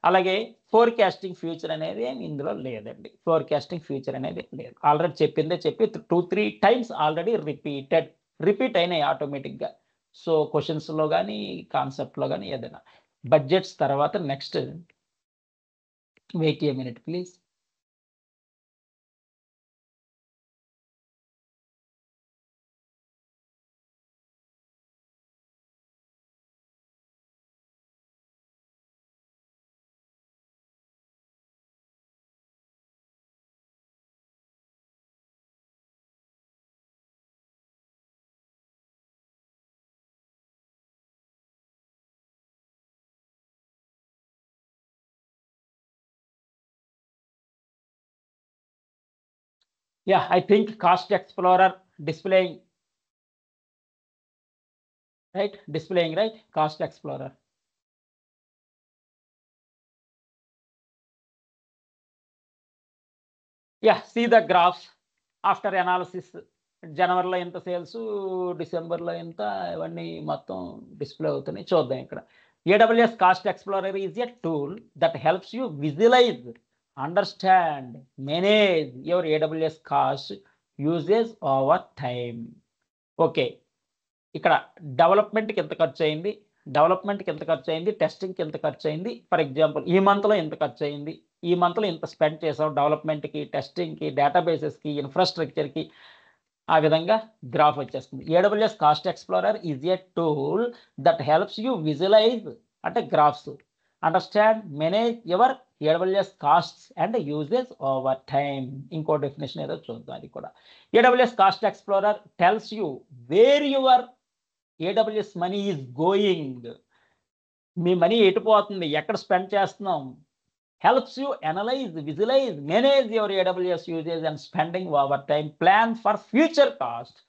అలాగే forecasting future అనేది ఇందులో లేదండి. Forecasting future అనేది లేదు. ఆల్రెడీ చెప్పి 2-3 times ఆల్రెడీ రిపీట్ అయినాయి ఆటోమేటిక్గా. సో క్వశ్చన్స్లో కానీ కాన్సెప్ట్లో కానీ ఏదైనా. బడ్జెట్స్ తర్వాత next, wait a minute please. Yeah, I think Cost Explorer displaying, right? Displaying, right? Cost Explorer. Yeah, see the graphs after analysis. జనవరిలో ఎంత సేల్స్, డిసెంబర్లో ఎంత, ఇవన్నీ మొత్తం డిస్ప్లే అవుతున్నాయి. చూద్దాం ఇక్కడ. AWS Cost Explorer is a tool that helps you visualize, understand, manage your AWS cost usage over time. Okay, ఇక్కడ డెవలప్మెంట్కి ఎంత ఖర్చు అయింది, టెస్టింగ్కి ఎంత ఖర్చు అయింది, ఫర్ ఎగ్జాంపుల్ ఈ మంత్లో ఎంత ఖర్చు అయింది, ఈ మంత్లో ఎంత స్పెండ్ చేసాం డెవలప్మెంట్కి, టెస్టింగ్కి, డేటాబేసెస్కి, ఇన్ఫ్రాస్ట్రక్చర్కి, ఆ విధంగా గ్రాఫ్ వచ్చేస్తుంది. AWS cost explorer is a tool that helps you visualize, అంటే graphs, understand, manage your AWS costs and uses over time. ఇంకో డెఫినేషన్ ఏదో చూద్దాం అది కూడా. AWS cost explorer tells you where your AWS money is going. మీ money ఎటుపోతుంది, ఎక్కడ spend చేస్తున్నాం. Helps you analyze, visualize, manage your AWS usage and spending over time. Plan for future cost.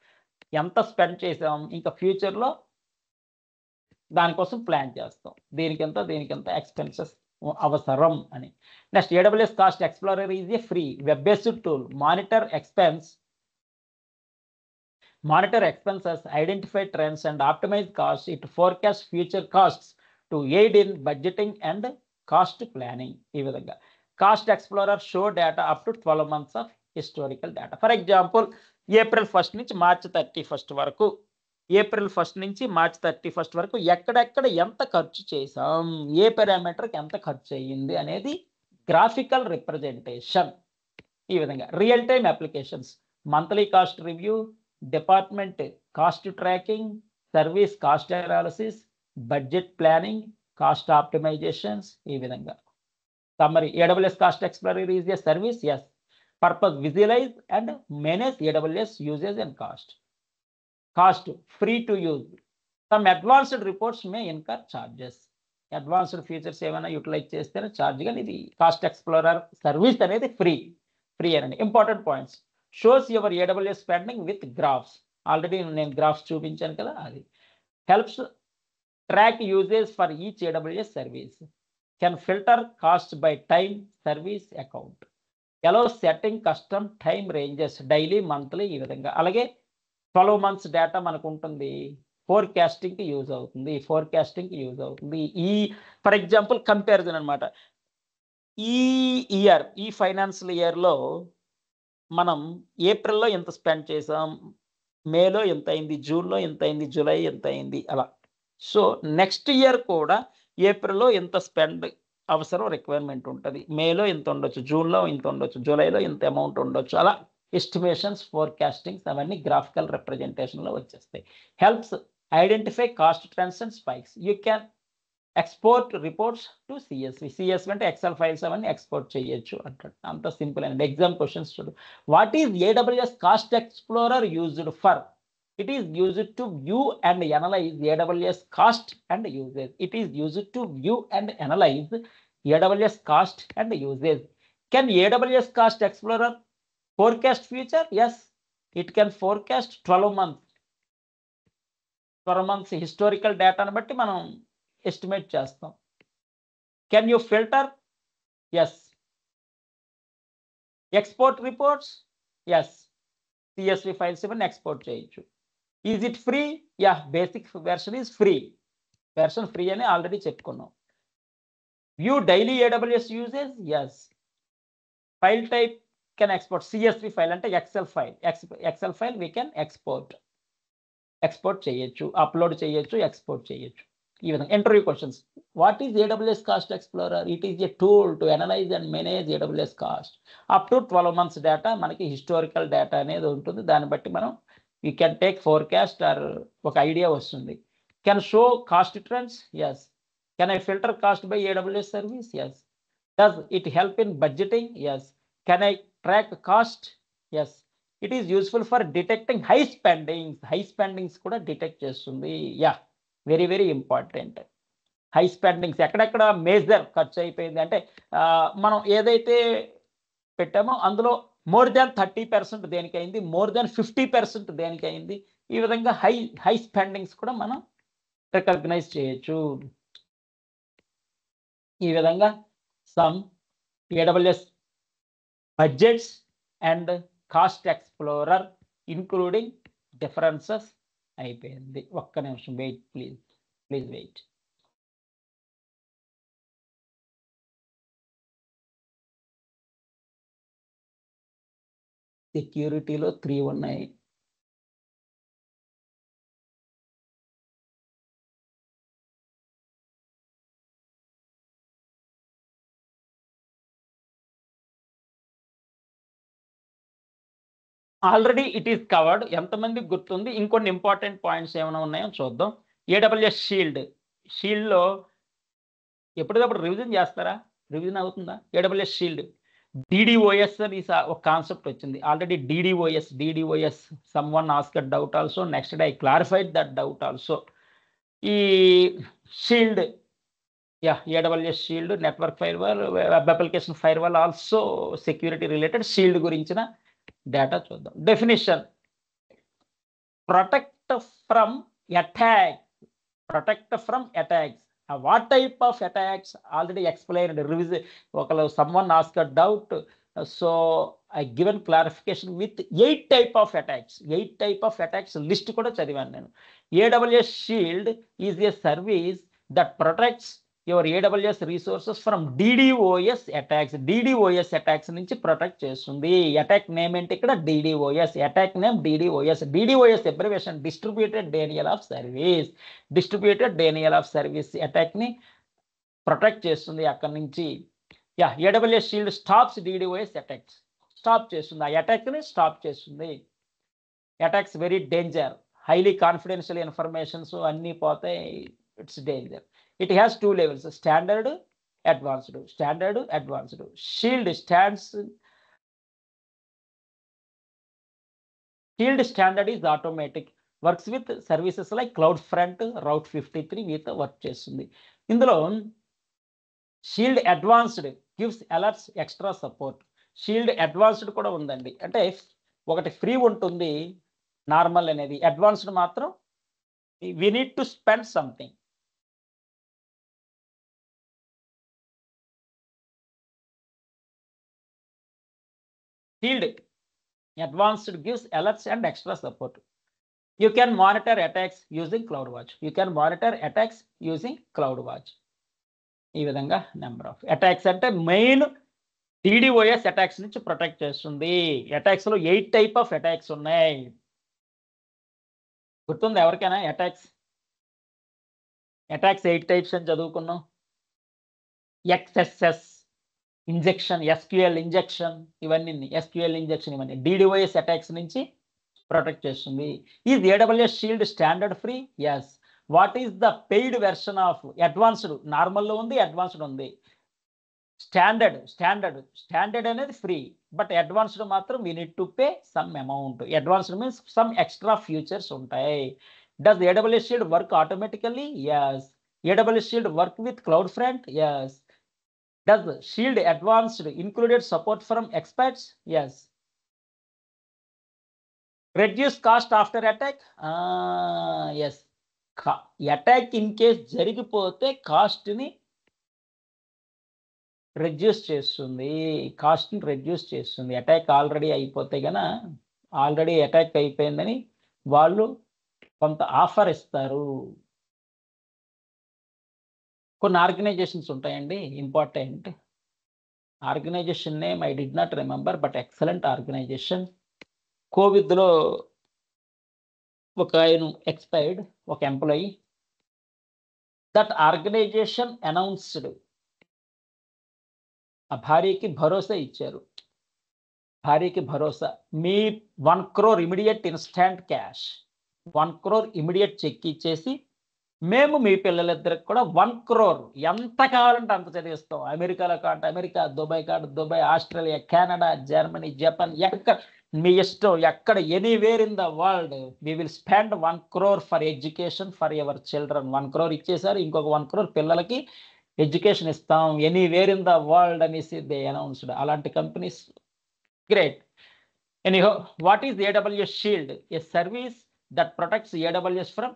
ఎంత స్పెండ్ చేసాం, ఇంకా ఫ్యూచర్లో దానికోసం ప్లాన్ చేస్తాం. దీనికెంత ఎక్స్పెన్సెస్ అవసరం అని. Next, AWS cost explorer is A free web based tool. Monitor expenses, identify trends and optimize costs. It forecasts future costs to aid in budgeting and cost planning. ఈ విధంగా cost explorer show data up to 12 months of historical data. For example April 1 నుంచి March 31 వరకు, ఎక్కడెక్కడ ఎంత ఖర్చు చేసాం, ఏ పారామీటర్కి ఎంత ఖర్చు అయ్యింది అనేది గ్రాఫికల్ రిప్రజెంటేషన్. ఈ విధంగా real time applications, monthly cost review, department cost tracking, service cost analysis, budget planning, cost optimisations. ఈ విధంగా summary. AWS cost explorer is a service. Yes. Purpose visualise and manage AWS usage and cost. Free to use. Some advanced reports may incur charges. Advanced features ఏమైనా utilise చేస్తేనే charge, కానీ ఇది cost explorer service అనేది free అనండి. Important points. Shows your AWS spending with graphs. Already నేను graphs చూపించాను కదా, అది. Helps track usage for each AWS service. Can filter cost by time, service, account. Allow setting custom time ranges, daily, monthly, ఈ విధంగా. అలాగే 12 months data మనకు ఉంటుంది, ఫోర్కాస్టింగ్కి use అవుతుంది. ఈ ఫర్ ఎగ్జాంపుల్ కంపారిజన్ అనమాట. ఈ ఫైనాన్షియల్ ఇయర్లో మనం ఏప్రిల్లో ఎంత స్పెండ్ చేసాం, మేలో ఎంత అయింది, జూన్లో ఎంత అయింది, జూలై ఎంత అయింది, అలా. సో నెక్స్ట్ ఇయర్ కూడా ఏప్రిల్లో ఎంత స్పెండ్ అవసరం, రిక్వైర్మెంట్ ఉంటుంది, మేలో ఎంత ఉండొచ్చు, జూన్లో ఇంత ఉండొచ్చు, జూలైలో ఇంత అమౌంట్ ఉండొచ్చు, అలా ఎస్టిమేషన్స్, ఫోర్కాస్టింగ్స్ అవన్నీ గ్రాఫికల్ రిప్రజెంటేషన్లో వచ్చేస్తాయి. Helps identify cost trends and spikes. You can export reports to CSV అంటే ఎక్సెల్ ఫైల్స్ అవన్నీ ఎక్స్పోర్ట్ చేయొచ్చు అంటాడు. అంత సింపుల్ అండి. ఎగ్జామ్ క్వశ్చన్స్ చూడు. What is AWS cost explorer used for? It is used to view and analyze AWS cost and usage. It is used to view and analyze AWS cost and usage. Can AWS Cost Explorer forecast future? Yes, it can forecast 12 months. 12 months historical data ని బట్టి మనం estimate చేస్తాం. Can you filter? Yes. Export reports? Yes. CSV files even export చేయొచ్చు. Is it free? Yeah, basic version is free. Version free అని already చెప్పుకున్నాం. View daily AWS usage? Yes. File type can export. CSV file అంటే Excel file we can export. Export చేయొచ్చు, upload చేయొచ్చు, export చేయొచ్చు. ఈ విధంగా interview questions. What is AWS cost explorer? It is a tool to analyse and manage AWS cost. Up to 12 months డేటా, మనకి historical data అనేది ఉంటుంది. దాన్ని బట్టి మనం you can take forecast or ఒక ఐడియా వస్తుంది. Can show cost trends? Yes. Can I filter cost by AWS service? Yes. Does it help in budgeting? Yes. Can I track cost? Yes. It is useful for detecting high spendings. High spendings కూడా detect చేస్తుంది. Yeah, very very important. High spendings ఎక్కడెక్కడ major ఖర్చు అయిపోయింది అంటే మనం ఏదైతే పెట్టామో అందులో మోర్ దాన్ 30% దేనికైంది, మోర్ దాన్ 50% దేనికైంది. ఈ విధంగా హై స్పెండింగ్స్ కూడా మనం రికగ్నైజ్ చేయొచ్చు. ఈ విధంగా some AWS budgets and cost explorer including differences అయిపోయింది. ఒక్క నిమిషం వెయిట్ ప్లీజ్ వెయిట్. సెక్యూరిటీలో 3 ఉన్నాయి. Already it is covered. ఎంతమందికి గుర్తుంది? ఇంకొన్ని ఇంపార్టెంట్ పాయింట్స్ ఏమైనా ఉన్నాయో చూద్దాం. AWS షీల్డ్లో ఎప్పటికప్పుడు రివిజన్ చేస్తారా? రివిజన్ అవుతుందా? AWS షీల్డ్ DDoS అని ఒక కాన్సెప్ట్ వచ్చింది already. DDoS some one asked doubt also. Next day I clarified that doubt also. ఈ shield, yeah, AWS shield, network firewall, web application firewall also security related shield గురించిన data చూద్దాం. Definition: protect from attack. Protect from attacks. What type of attacks? Already explained. Someone asked a doubt, so I given clarification with 8 type of attacks. 8 type of attacks list kuda chadivan nenu. AWS Shield is a service that protects your AWS resources from DDoS attacks. DDoS attacks nunchi protect chestundi. Attack name enti ikkada DDoS. Attack name DDoS. DDoS abbreviation distributed denial of service. Distributed denial of service attack ni protect chestundi akkadi nunchi. Yeah, AWS Shield stops DDoS attacks. Stop chestundi. Aa attack ni stop chestundi. Attacks very danger. Highly confidential information so anni potayi. It's danger. It has 2 levels: standard, advanced. Standard, advanced. Shield standard is automatic. Works with services like CloudFront, Route 53 with work చేస్తుంది. ఇందులో shield advanced gives alerts, extra support. Shield advanced కూడా ఉందండి. అంటే ఒకటి free ఉంటుంది normal అనేది, advanced మాత్రం we need to spend something. Shield advanced gives alerts and extra support. You can monitor attacks using CloudWatch. You can monitor attacks using CloudWatch. ఈ విధంగా number of attacks అంటే మెయిన్ DDoS అటాక్స్ నుంచి protect చేస్తుంది. Attacks లో 8 type of attacks ఉన్నాయి. గుర్తుంది ఎవరికైనా? Attacks 8 types అని చదువుకున్నాం. XSS ఇంజెక్షన్, SQL ఇంజెక్షన్, ఇవన్నీ SQL ఇంజెక్షన్ ఇవన్నీ DDoS అటాక్స్ నుంచి ప్రొటెక్ట్ చేస్తుంది. Is AWS shield standard free? Yes. What is the paid version of advanced? నార్మల్లో ఉంది, అడ్వాన్స్డ్ ఉంది. స్టాండర్డ్ అనేది ఫ్రీ, బట్ అడ్వాన్స్డ్ మాత్రం we need to pay some amount. Advanced means some extra features ఉంటాయి. Does AWS shield work automatically? Yes. AWS shield work with CloudFront? Yes. Does Shield Advanced included support from experts? Yes. Reduce cost after attack? Yes. Attack in case జరిగిపోతే cost ని reduce చేస్తుంది. Cost ని reduce చేస్తుంది. Attack already అయిపోతే గన already attack అయిపోయిందని వాళ్ళు కొంత ఆఫర్ ఇస్తారు. కొన్ని ఆర్గనైజేషన్స్ ఉంటాయండి, important organisation name I did not remember, but excellent organisation. కోవిడ్లో ఒక ఆయన ఎక్స్పైర్డ్, ఒక ఎంప్లాయీ, దట్ ఆర్గనైజేషన్ అనౌన్స్డ్, ఆ భార్యకి భరోసా ఇచ్చారు. భార్యకి భరోసా, మీ 1 crore immediate instant cash, 1 crore immediate cheque ఇచ్చేసి మేము మీ పిల్లలిద్దరికి కూడా 1 crore ఎంత కావాలంటే అంత చదివిస్తాం. అమెరికాలో కాదు అమెరికా, దుబాయ్ కాదు Dubai, Australia, Canada, Germany, Japan, ఎక్కడ మీ ఇష్టం, ఎక్కడ anywhere in the world we will spend 1 crore for education for your children. 1 crore ఇచ్చేసారు, ఇంకొక 1 crore పిల్లలకి ఎడ్యుకేషన్ ఇస్తాం ఎనీవేర్ ఇన్ ద వరల్డ్ అనేసి దే అనౌన్స్డ్. అలాంటి companies great. Anyhow, what is AWS shield? A service that protects AWS from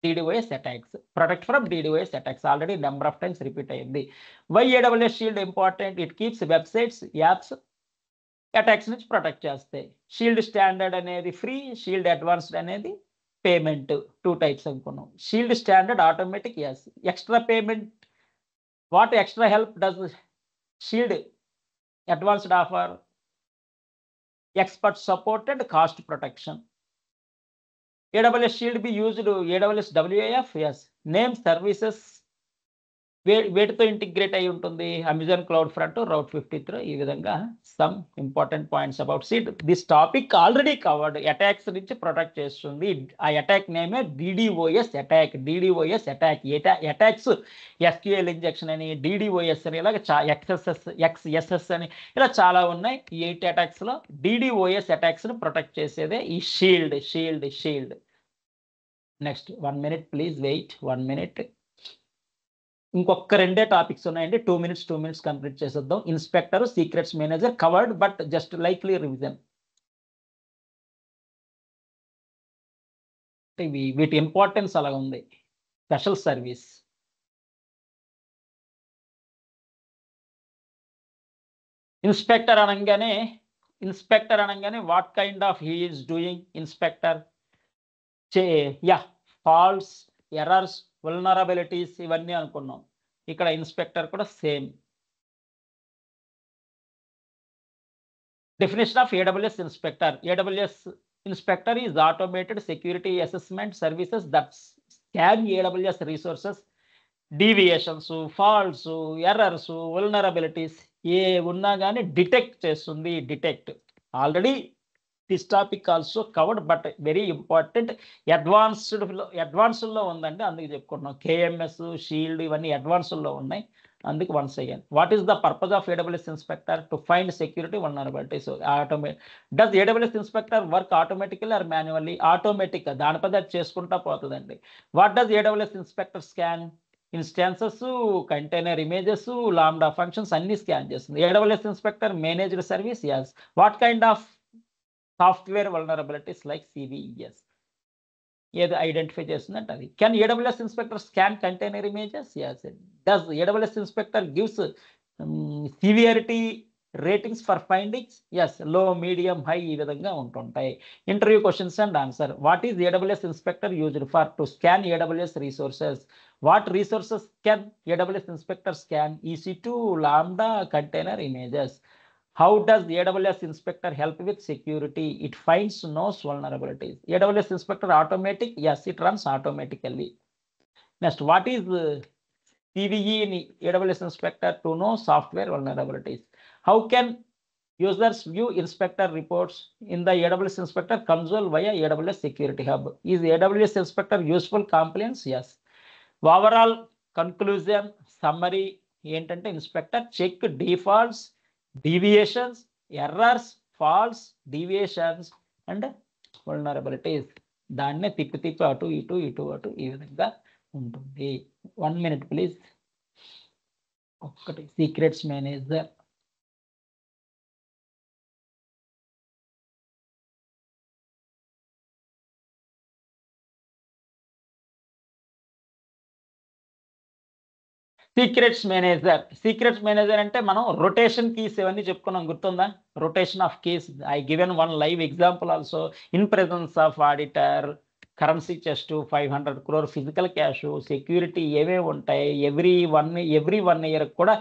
DDoS attacks. Protect from DDoS attacks. Already number of times repeat అయింది. Why AWS Shield important? It keeps websites, apps attacks నుంచి protect చేస్తాయి. Shield standard అనేది free, shield advanced అనేది payment. 2 types అనుకున్నాం. Shield standard automatic, yes. Extra payment, what extra help does shield advanced offer? Expert support and cost protection. AWS Shield be used AWS WAF, yes. Name services వేటితో integrate అయి ఉంటుంది? Amazon cloud front, route 53. ఈ విధంగా some important points about seed. This topic already covered. Attacks నుంచి protect చేస్తుంది. ఆ attack నేమే DDoS attack. DDoS attack, attacks SQL injection అని, DDoS అని, ఇలాగ XSS అని, ఇలా చాలా ఉన్నాయి. ఈ 8 అటాక్స్లో DDoS అటాక్స్ని ప్రొటెక్ట్ చేసేదే ఈ shield. Next 1 minute please wait, 1 minute. ఇంకొక 2 టాపిక్స్ ఉన్నాయండి. 2 minutes కంప్లీట్ చేసేద్దాం. Inspector, secrets manager covered, but just likely revision. వీటి ఇంపార్టెన్స్ అలా ఉంది. స్పెషల్ సర్వీస్, ఇన్స్పెక్టర్ అనగానే what kind of he is doing? Inspector faults, errors, vulnerabilities ఇవన్నీ అనుకున్నాం. ఇక్కడ ఇన్స్పెక్టర్ కూడా same. Definition of AWS inspector. AWS inspector is automated security assessment services that scan AWS resources, deviations, faults, errors, vulnerabilities ఏ ఉన్నా కానీ detect చేస్తుంది. Already this topic also covered, but very important. అడ్వాన్స్డ్లో ఉందండి, అందుకు చెప్పుకుంటున్నాం. KMS, షీల్డ్ ఇవన్నీ అడ్వాన్స్డ్లో ఉన్నాయి, అందుకు once again. What is the purpose of AWS inspector? To find security vulnerabilities. Does AWS inspector work automatically or manually? ఆటోమేటిక్గా, దాని పది అది చేసుకుంటా పోతుందండి. What does AWS inspector scan? Instances, container images, Lambda functions అన్ని స్కాన్ చేస్తుంది. AWS inspector managed service, yes. What kind of software vulnerabilities like CVEs ఏది identify చేస్తుందంటే అది. Can AWS inspector scan container images? yes. Does AWS inspector gives severity ratings for findings? yes. లో, medium, high ఈ విధంగా ఉంటుంటాయి. Interview questions and answer. What is AWS inspector used for? To scan AWS resources. What resources can AWS inspector scan? EC2, lambda, container images. How does AWS inspector help with security? It finds no vulnerabilities. AWS inspector automatic? Yes, it runs automatically. Next, what is CVE in AWS inspector? To know software vulnerabilities. How can users view inspector reports in the AWS inspector console via AWS security hub? Is AWS inspector useful compliance? Yes. Overall conclusion, summary ఏంటంటే inspector check defaults, deviations, errors, faults, deviations and vulnerabilities. దాన్నే తిప్పి అటు ఇటు ఈ విధంగా ఉంటుంది. 1 minute please. ఒక్కటి secrets manager. Secrets manager అంటే మనం రొటేషన్ కీస్ ఇవన్నీ చెప్పుకున్నాం, గుర్తుందా? Rotation of keys. I given 1 live example also. In presence of auditor, currency chest, 500 crore physical cash, security ఏవే ఉంటాయి. ఎవ్రీ వన్ ఇయర్ కూడా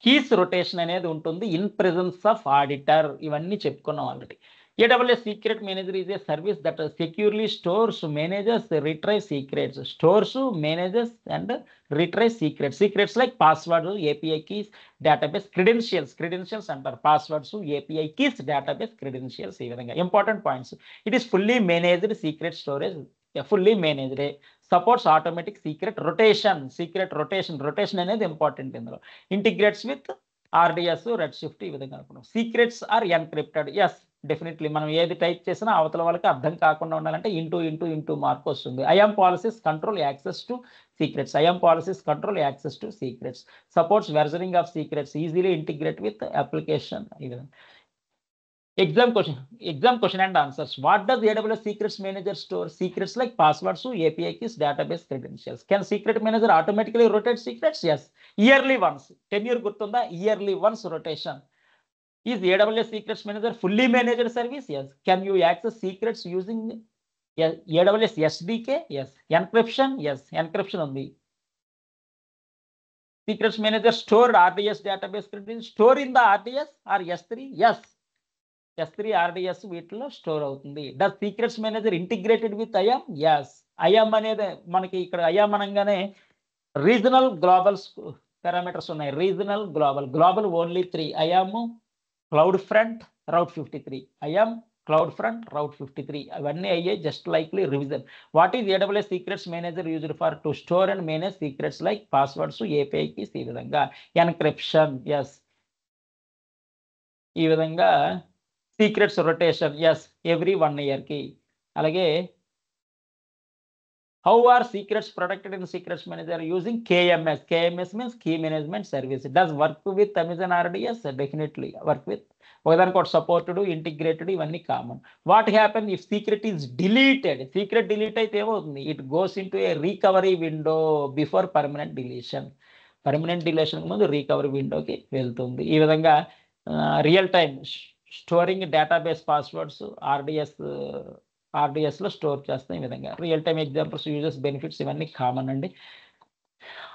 కీస్ రొటేషన్ అనేది ఉంటుంది. ఇన్ ప్రెజెన్స్ ఆఫ్ ఆడిటర్ ఇవన్నీ చెప్పుకున్నాం already. AWS Secret Manager is a service that securely stores, manages, retrieves secrets, stores, manages, and retrieves secrets. Secrets like passwords, API keys, database credentials. Credentials అంటారు, passwords, API keys, database credentials. ఈ విధంగా important points. It is fully managed secret storage, fully managed. Supports automatic secret rotation. Rotation అనేది important ఇందులో. Integrates with RDS, Redshift. ఈ విధంగా అనుకున్నాం. Secrets are encrypted. Yes, definitely మనం ఏది type చేసినా అవతల వాళ్ళకి అర్థం కాకుండా ఉండాలంటే ఇంటూ మార్క్ వస్తుంది. IAM policies control access to secrets. IAM policies control access to secrets. Supports versioning of secrets, easily integrate with application. ఈ విధంగా. Exam question and answers. What does AWS Secrets Manager store? Secrets like passwords, API keys, database credentials. Can Secret Manager automatically rotate secrets? Yes. Yearly once. Tenure gurtunda, yearly once rotation. Is AWS Secrets Manager fully managed service? Yes. Can you access secrets using AWS SDK? Yes. Encryption? Yes. Encryption on the Secrets Manager stored RDS database credentials. Store in the RDS or S3? Yes. S3 RDS వీటిలో store అవుతుంది. Does secrets manager integrated with IAM? Yes. IAM అనేది మనకి ఇక్కడ IAM అనగానే regional global parameters ఉన్నాయి. Regional global only 3. IAM, cloud front, route 53. IAM, cloud front, route 53 అవన్నీ అయ్యాయి. Just likely revision. What is AWS secrets manager used for? To store and manage secrets like passwords, API keys. ఈ విధంగా. Encryption. Yes. ఈ విధంగా. Secrets rotation. Yes, every 1 year కి. అలాగే how are secrets protected in secrets manager using KMS? KMS means key management service. Does work with Amazon RDS? Definitely work with. ఒకదానికొకటి supported, integrated, ఇవన్నీ common. What happen if secret is deleted? Secret delete అయితే ఏమవుతుంది? It goes into a recovery window before permanent deletion. Permanent deletion ముందు recovery విండోకి వెళ్తుంది. ఈ విధంగా real time storing database passwords RDSలో స్టోర్ చేస్తాం. ఈ విధంగా. Real time examples, users, benefits ఇవన్నీ కామన్ అండి.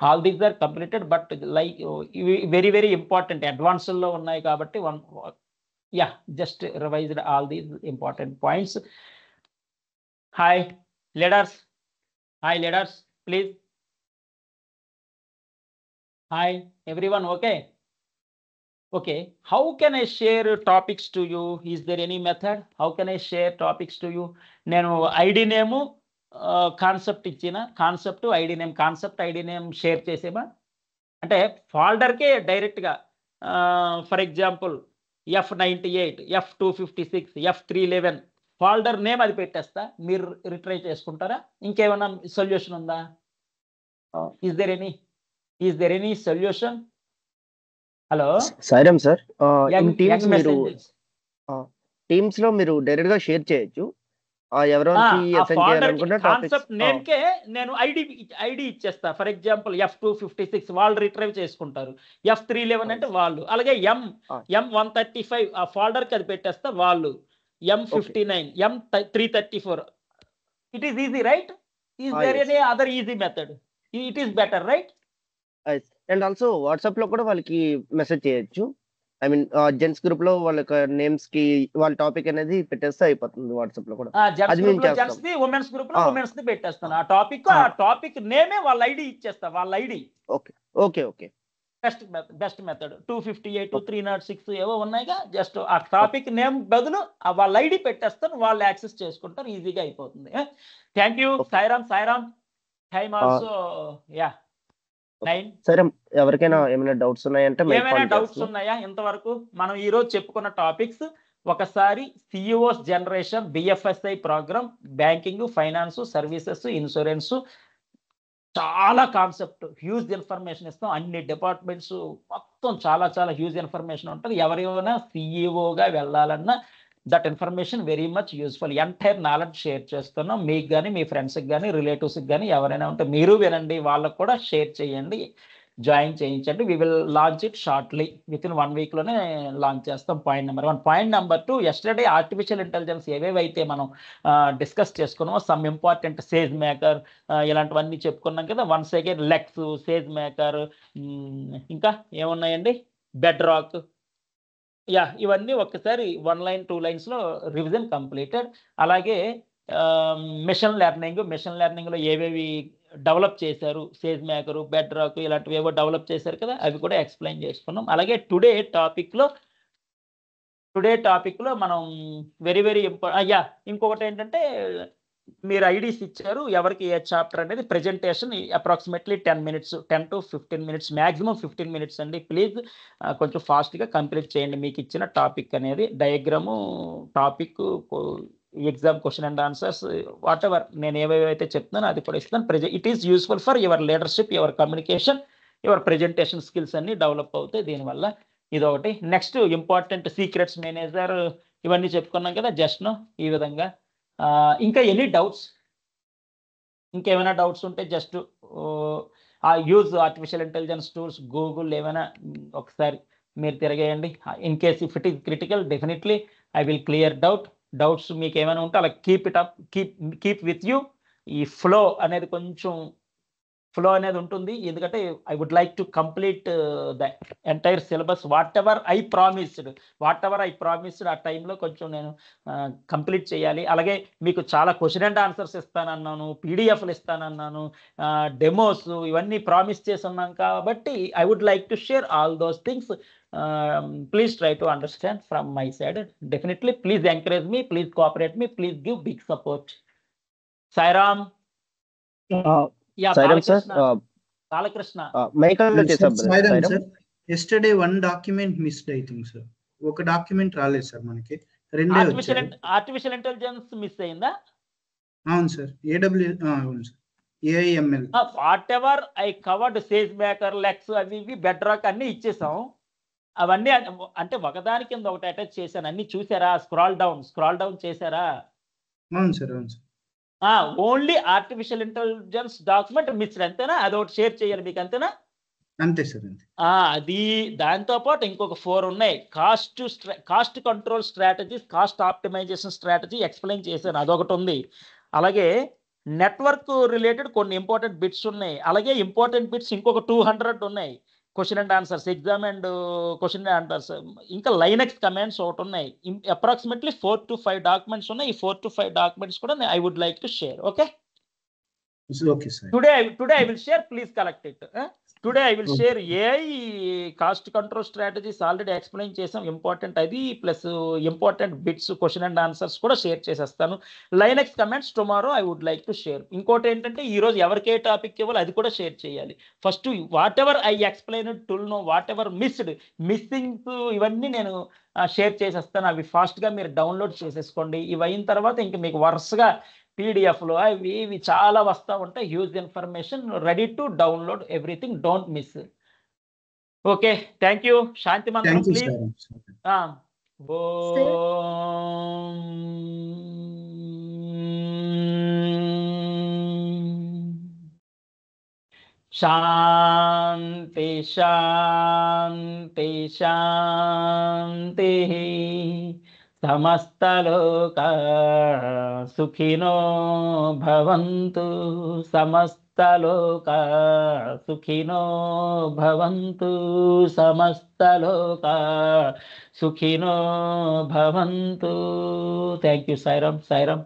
All these are completed, but like ఇవి వెరీ ఇంపార్టెంట్. అడ్వాన్స్లో ఉన్నాయి కాబట్టి just revised all these important points. Hi leaders, please. Hi everyone. Okay, how can I share topics to you? Is there any method? How can I share topics to you? నేను ID name, concept ఇచ్చిన, concept ID name share చేసేమా అంటే ఫోల్డర్కే డైరెక్ట్గా. For example F98, F256, F311 folder name అది పెట్టేస్తా. మీరు retry చేసుకుంటారా? ఇంకేమైనా solution ఉందా? Is there any solution? Hello Sairam sir, teams లో మీరు డైరెక్ట్ గా షేర్ చేయొచ్చు. కాన్సెప్ట్ నేమ్ కే నేను ఐడి ఇచ్చేస్తా. ఫర్ ఎగ్జాంపుల్ F256 వాళ్ళు రిట్రైవ్ చేసుకుంటారు. F311 అంటే వాళ్ళు. అలాగే M135 ఆ ఫోల్డర్ కి అది పెట్టేస్తా వాళ్ళు. M59, M334. It is easy, right? Is there any other easy method? It is better, right? And also WhatsApp లో కూడా వాళ్ళకి మెసేజ్ చేయొచ్చు. ఐ మీన్ జెంట్స్ గ్రూప్ లో వాళ్ళ నేమ్స్ కి వాళ్ళ టాపిక్ అనేది పెట్టేస్తే అయిపోతుంది. వాట్సాప్ లో కూడా ఉమెన్స్ గ్రూప్ లో ఉమెన్స్ ని పెట్టేస్తాను. ఆ టాపిక్ నేమే వాళ్ళ ఐడి ఇచ్చేస్తా. వాళ్ళ ఐడి. ఓకే. Best method. 258, 306 ఏవో ఉన్నాయిగా. జస్ట్ ఆ టాపిక్ నేమ్ బదులు వాళ్ళ ఐడి పెట్టేస్తాను. వాళ్ళు యాక్సెస్ చేసుకుంటారు. ఈజీగా అయిపోతుంది. Thank you. Sairam. Time also సరే, ఎవరికైనా ఏమైనా డౌట్స్ ఉన్నాయా? ఇంతవరకు మనం ఈ రోజు చెప్పుకున్న టాపిక్స్ ఒకసారి CEOs generation, BFSI programme, banking, finance, services, insurance, చాలా కాన్సెప్ట్, హ్యూజ్ ఇన్ఫర్మేషన్ ఇస్తాం. అన్ని డిపార్ట్మెంట్స్ మొత్తం చాలా హ్యూజ్ ఇన్ఫర్మేషన్ ఉంటుంది. ఎవరైనా CEOగా వెళ్ళాలన్నా that information very much useful. Entire knowledge share చేస్తున్నాం. మీకు కానీ, మీ ఫ్రెండ్స్కి కానీ, రిలేటివ్స్కి కానీ ఎవరైనా ఉంటే మీరు వినండి, వాళ్ళకు కూడా షేర్ చేయండి, జాయిన్ చేయించండి. We will launch it shortly. With in 1 weekలోనే లాంచ్ చేస్తాం. Point number 1. Point number 2, yesterday artificial intelligence ఏవేవైతే మనం డిస్కస్ చేసుకున్నామో, సమ్ ఇంపార్టెంట్ సేజ్ మేకర్ ఇలాంటివన్నీ చెప్పుకున్నాం కదా. వన్స్ అగైన్ లెక్స్, సేజ్ మేకర్, ఇంకా ఏమున్నాయండి, బెడ్ రాక్, ఇవన్నీ ఒక్కసారి 1 లైన్ 2 లైన్స్లో రివిజన్ కంప్లీటెడ్. అలాగే మెషిన్ లెర్నింగ్లో ఏవేవి డెవలప్ చేశారు, సేజ్ మేకరు, బెడ్ రాక్ ఇలాంటివి ఏవో డెవలప్ చేశారు కదా, అవి కూడా ఎక్స్ప్లెయిన్ చేసుకున్నాం. అలాగే టుడే టాపిక్లో మనం వెరీ వెరీ ఇంకొకటి ఏంటంటే మీరు ఐడీస్ ఇచ్చారు, ఎవరికి ఏ చాప్టర్ అనేది presentation approximately 10 to 15 minutes, maximum 15 minutes అండి. ప్లీజ్ కొంచెం ఫాస్ట్గా కంప్లీట్ చేయండి. మీకు ఇచ్చిన టాపిక్ అనేది diagram, topic, exam question and answers, what ever నేను ఏవేవైతే చెప్తున్నానో అది కూడా ఇస్తాను. It is useful for your leadership, your communication, your presentation skills అన్ని డెవలప్ అవుతాయి దీనివల్ల. ఇదొకటి. నెక్స్ట్ ఇంపార్టెంట్ సీక్రెట్స్ మేనేజర్ ఇవన్నీ చెప్పుకున్నాం కదా జస్ట్ ఈ విధంగా. ఇంకా ఎనీ డౌట్స్, ఇంకేమైనా డౌట్స్ ఉంటే just use artificial intelligence tools, Google ఏమైనా ఒకసారి మీరు తిరగేయండి. In case if it is critical definitely I will clear doubts మీకు ఏమైనా ఉంటే అలా keep it up, keep with you. ఈ ఫ్లో అనేది ఉంటుంది, ఎందుకంటే I would like to complete the entire syllabus. Whatever I promised ఆ టైంలో కొంచెం నేను కంప్లీట్ చేయాలి. అలాగే మీకు చాలా క్వశ్చన్ అండ్ ఆన్సర్స్ ఇస్తానన్నాను, పీడిఎఫ్లు ఇస్తానన్నాను, డెమోస్ ఇవన్నీ ప్రామిస్ చేసి ఉన్నాం కాబట్టి I would like to share all those things. Please try to understand from my side. Definitely, please encourage me, please cooperate me, please give big support. Sairam. Sairam sir. Balakrishna. Michael Sairam sir. Yesterday one document missed, I think sir. ఒక document రాలేదు sir మనకి. Artificial intelligence miss అయిందా? అవును sir. అవును sir. AIML. Whatever I covered, SageMaker, Lex అవి ఇవి bed rock అన్ని ఇచ్చేసాం. అవన్నీ అంటే ఒకదాని కింద ఒకటి అటాచ్ చేశాను. అన్ని చూసారా? స్క్రాల్ డౌన్ చేశారా? అవును sir. Only artificial intelligence document missed, అంతేనా? అదొకటి షేర్ చేయాలి మీకు, అంతేనా? అంతే సార్. అది దాంతో పాటు ఇంకొక 4 ఉన్నాయి. Cost control strategies, cost optimisation strategy explain చేశాను, అదొకటి ఉంది. అలాగే నెట్వర్క్ రిలేటెడ్ కొన్ని ఇంపార్టెంట్ బిట్స్ ఉన్నాయి. అలాగే ఇంపార్టెంట్ బిట్స్ ఇంకొక 200 ఉన్నాయి. Question and answers, exam and question and answers, ఇంకా లైనెక్స్ కమాండ్స్ ఒకటి ఉన్నాయి. అప్రాక్సిమేట్లీ 4 to 5 డాక్యుమెంట్స్ ఉన్నాయి. ఈ 4 to 5 డాక్యుమెంట్స్ కూడా I would like to share. Okay, today I will share, please collect it. Today I will share AI cost control strategies, already explain చేసాం, important అది, plus important bits, question and answers కూడా share చేసేస్తాను. Linux comments tomorrow I would like to share. ఇంకోటి ఏంటంటే ఈరోజు ఎవరికి ఏ topic ఇవ్వాలి అది కూడా షేర్ చేయాలి. First whatever I explain till no, whatever missings ఇవన్నీ నేను షేర్ చేసేస్తాను. అవి ఫాస్ట్గా మీరు డౌన్లోడ్ చేసేసుకోండి. ఇవి అయిన తర్వాత ఇంక మీకు వరుసగా పీడిఎఫ్లో అవి ఇవి చాలా వస్తూ ఉంటాయి. Huge information, ready to download everything, don't miss. Okay, thank you. శాంతి మంత్రం ప్లీజ్. శాంతి శాంతి శాంతి. సమస్తలోకా సుఖినో భవంతు, సమస్తలోకా సుఖినో భవంతు, సమస్తలోకా సుఖినో భవంతు. Thank you. సాయిరామ్.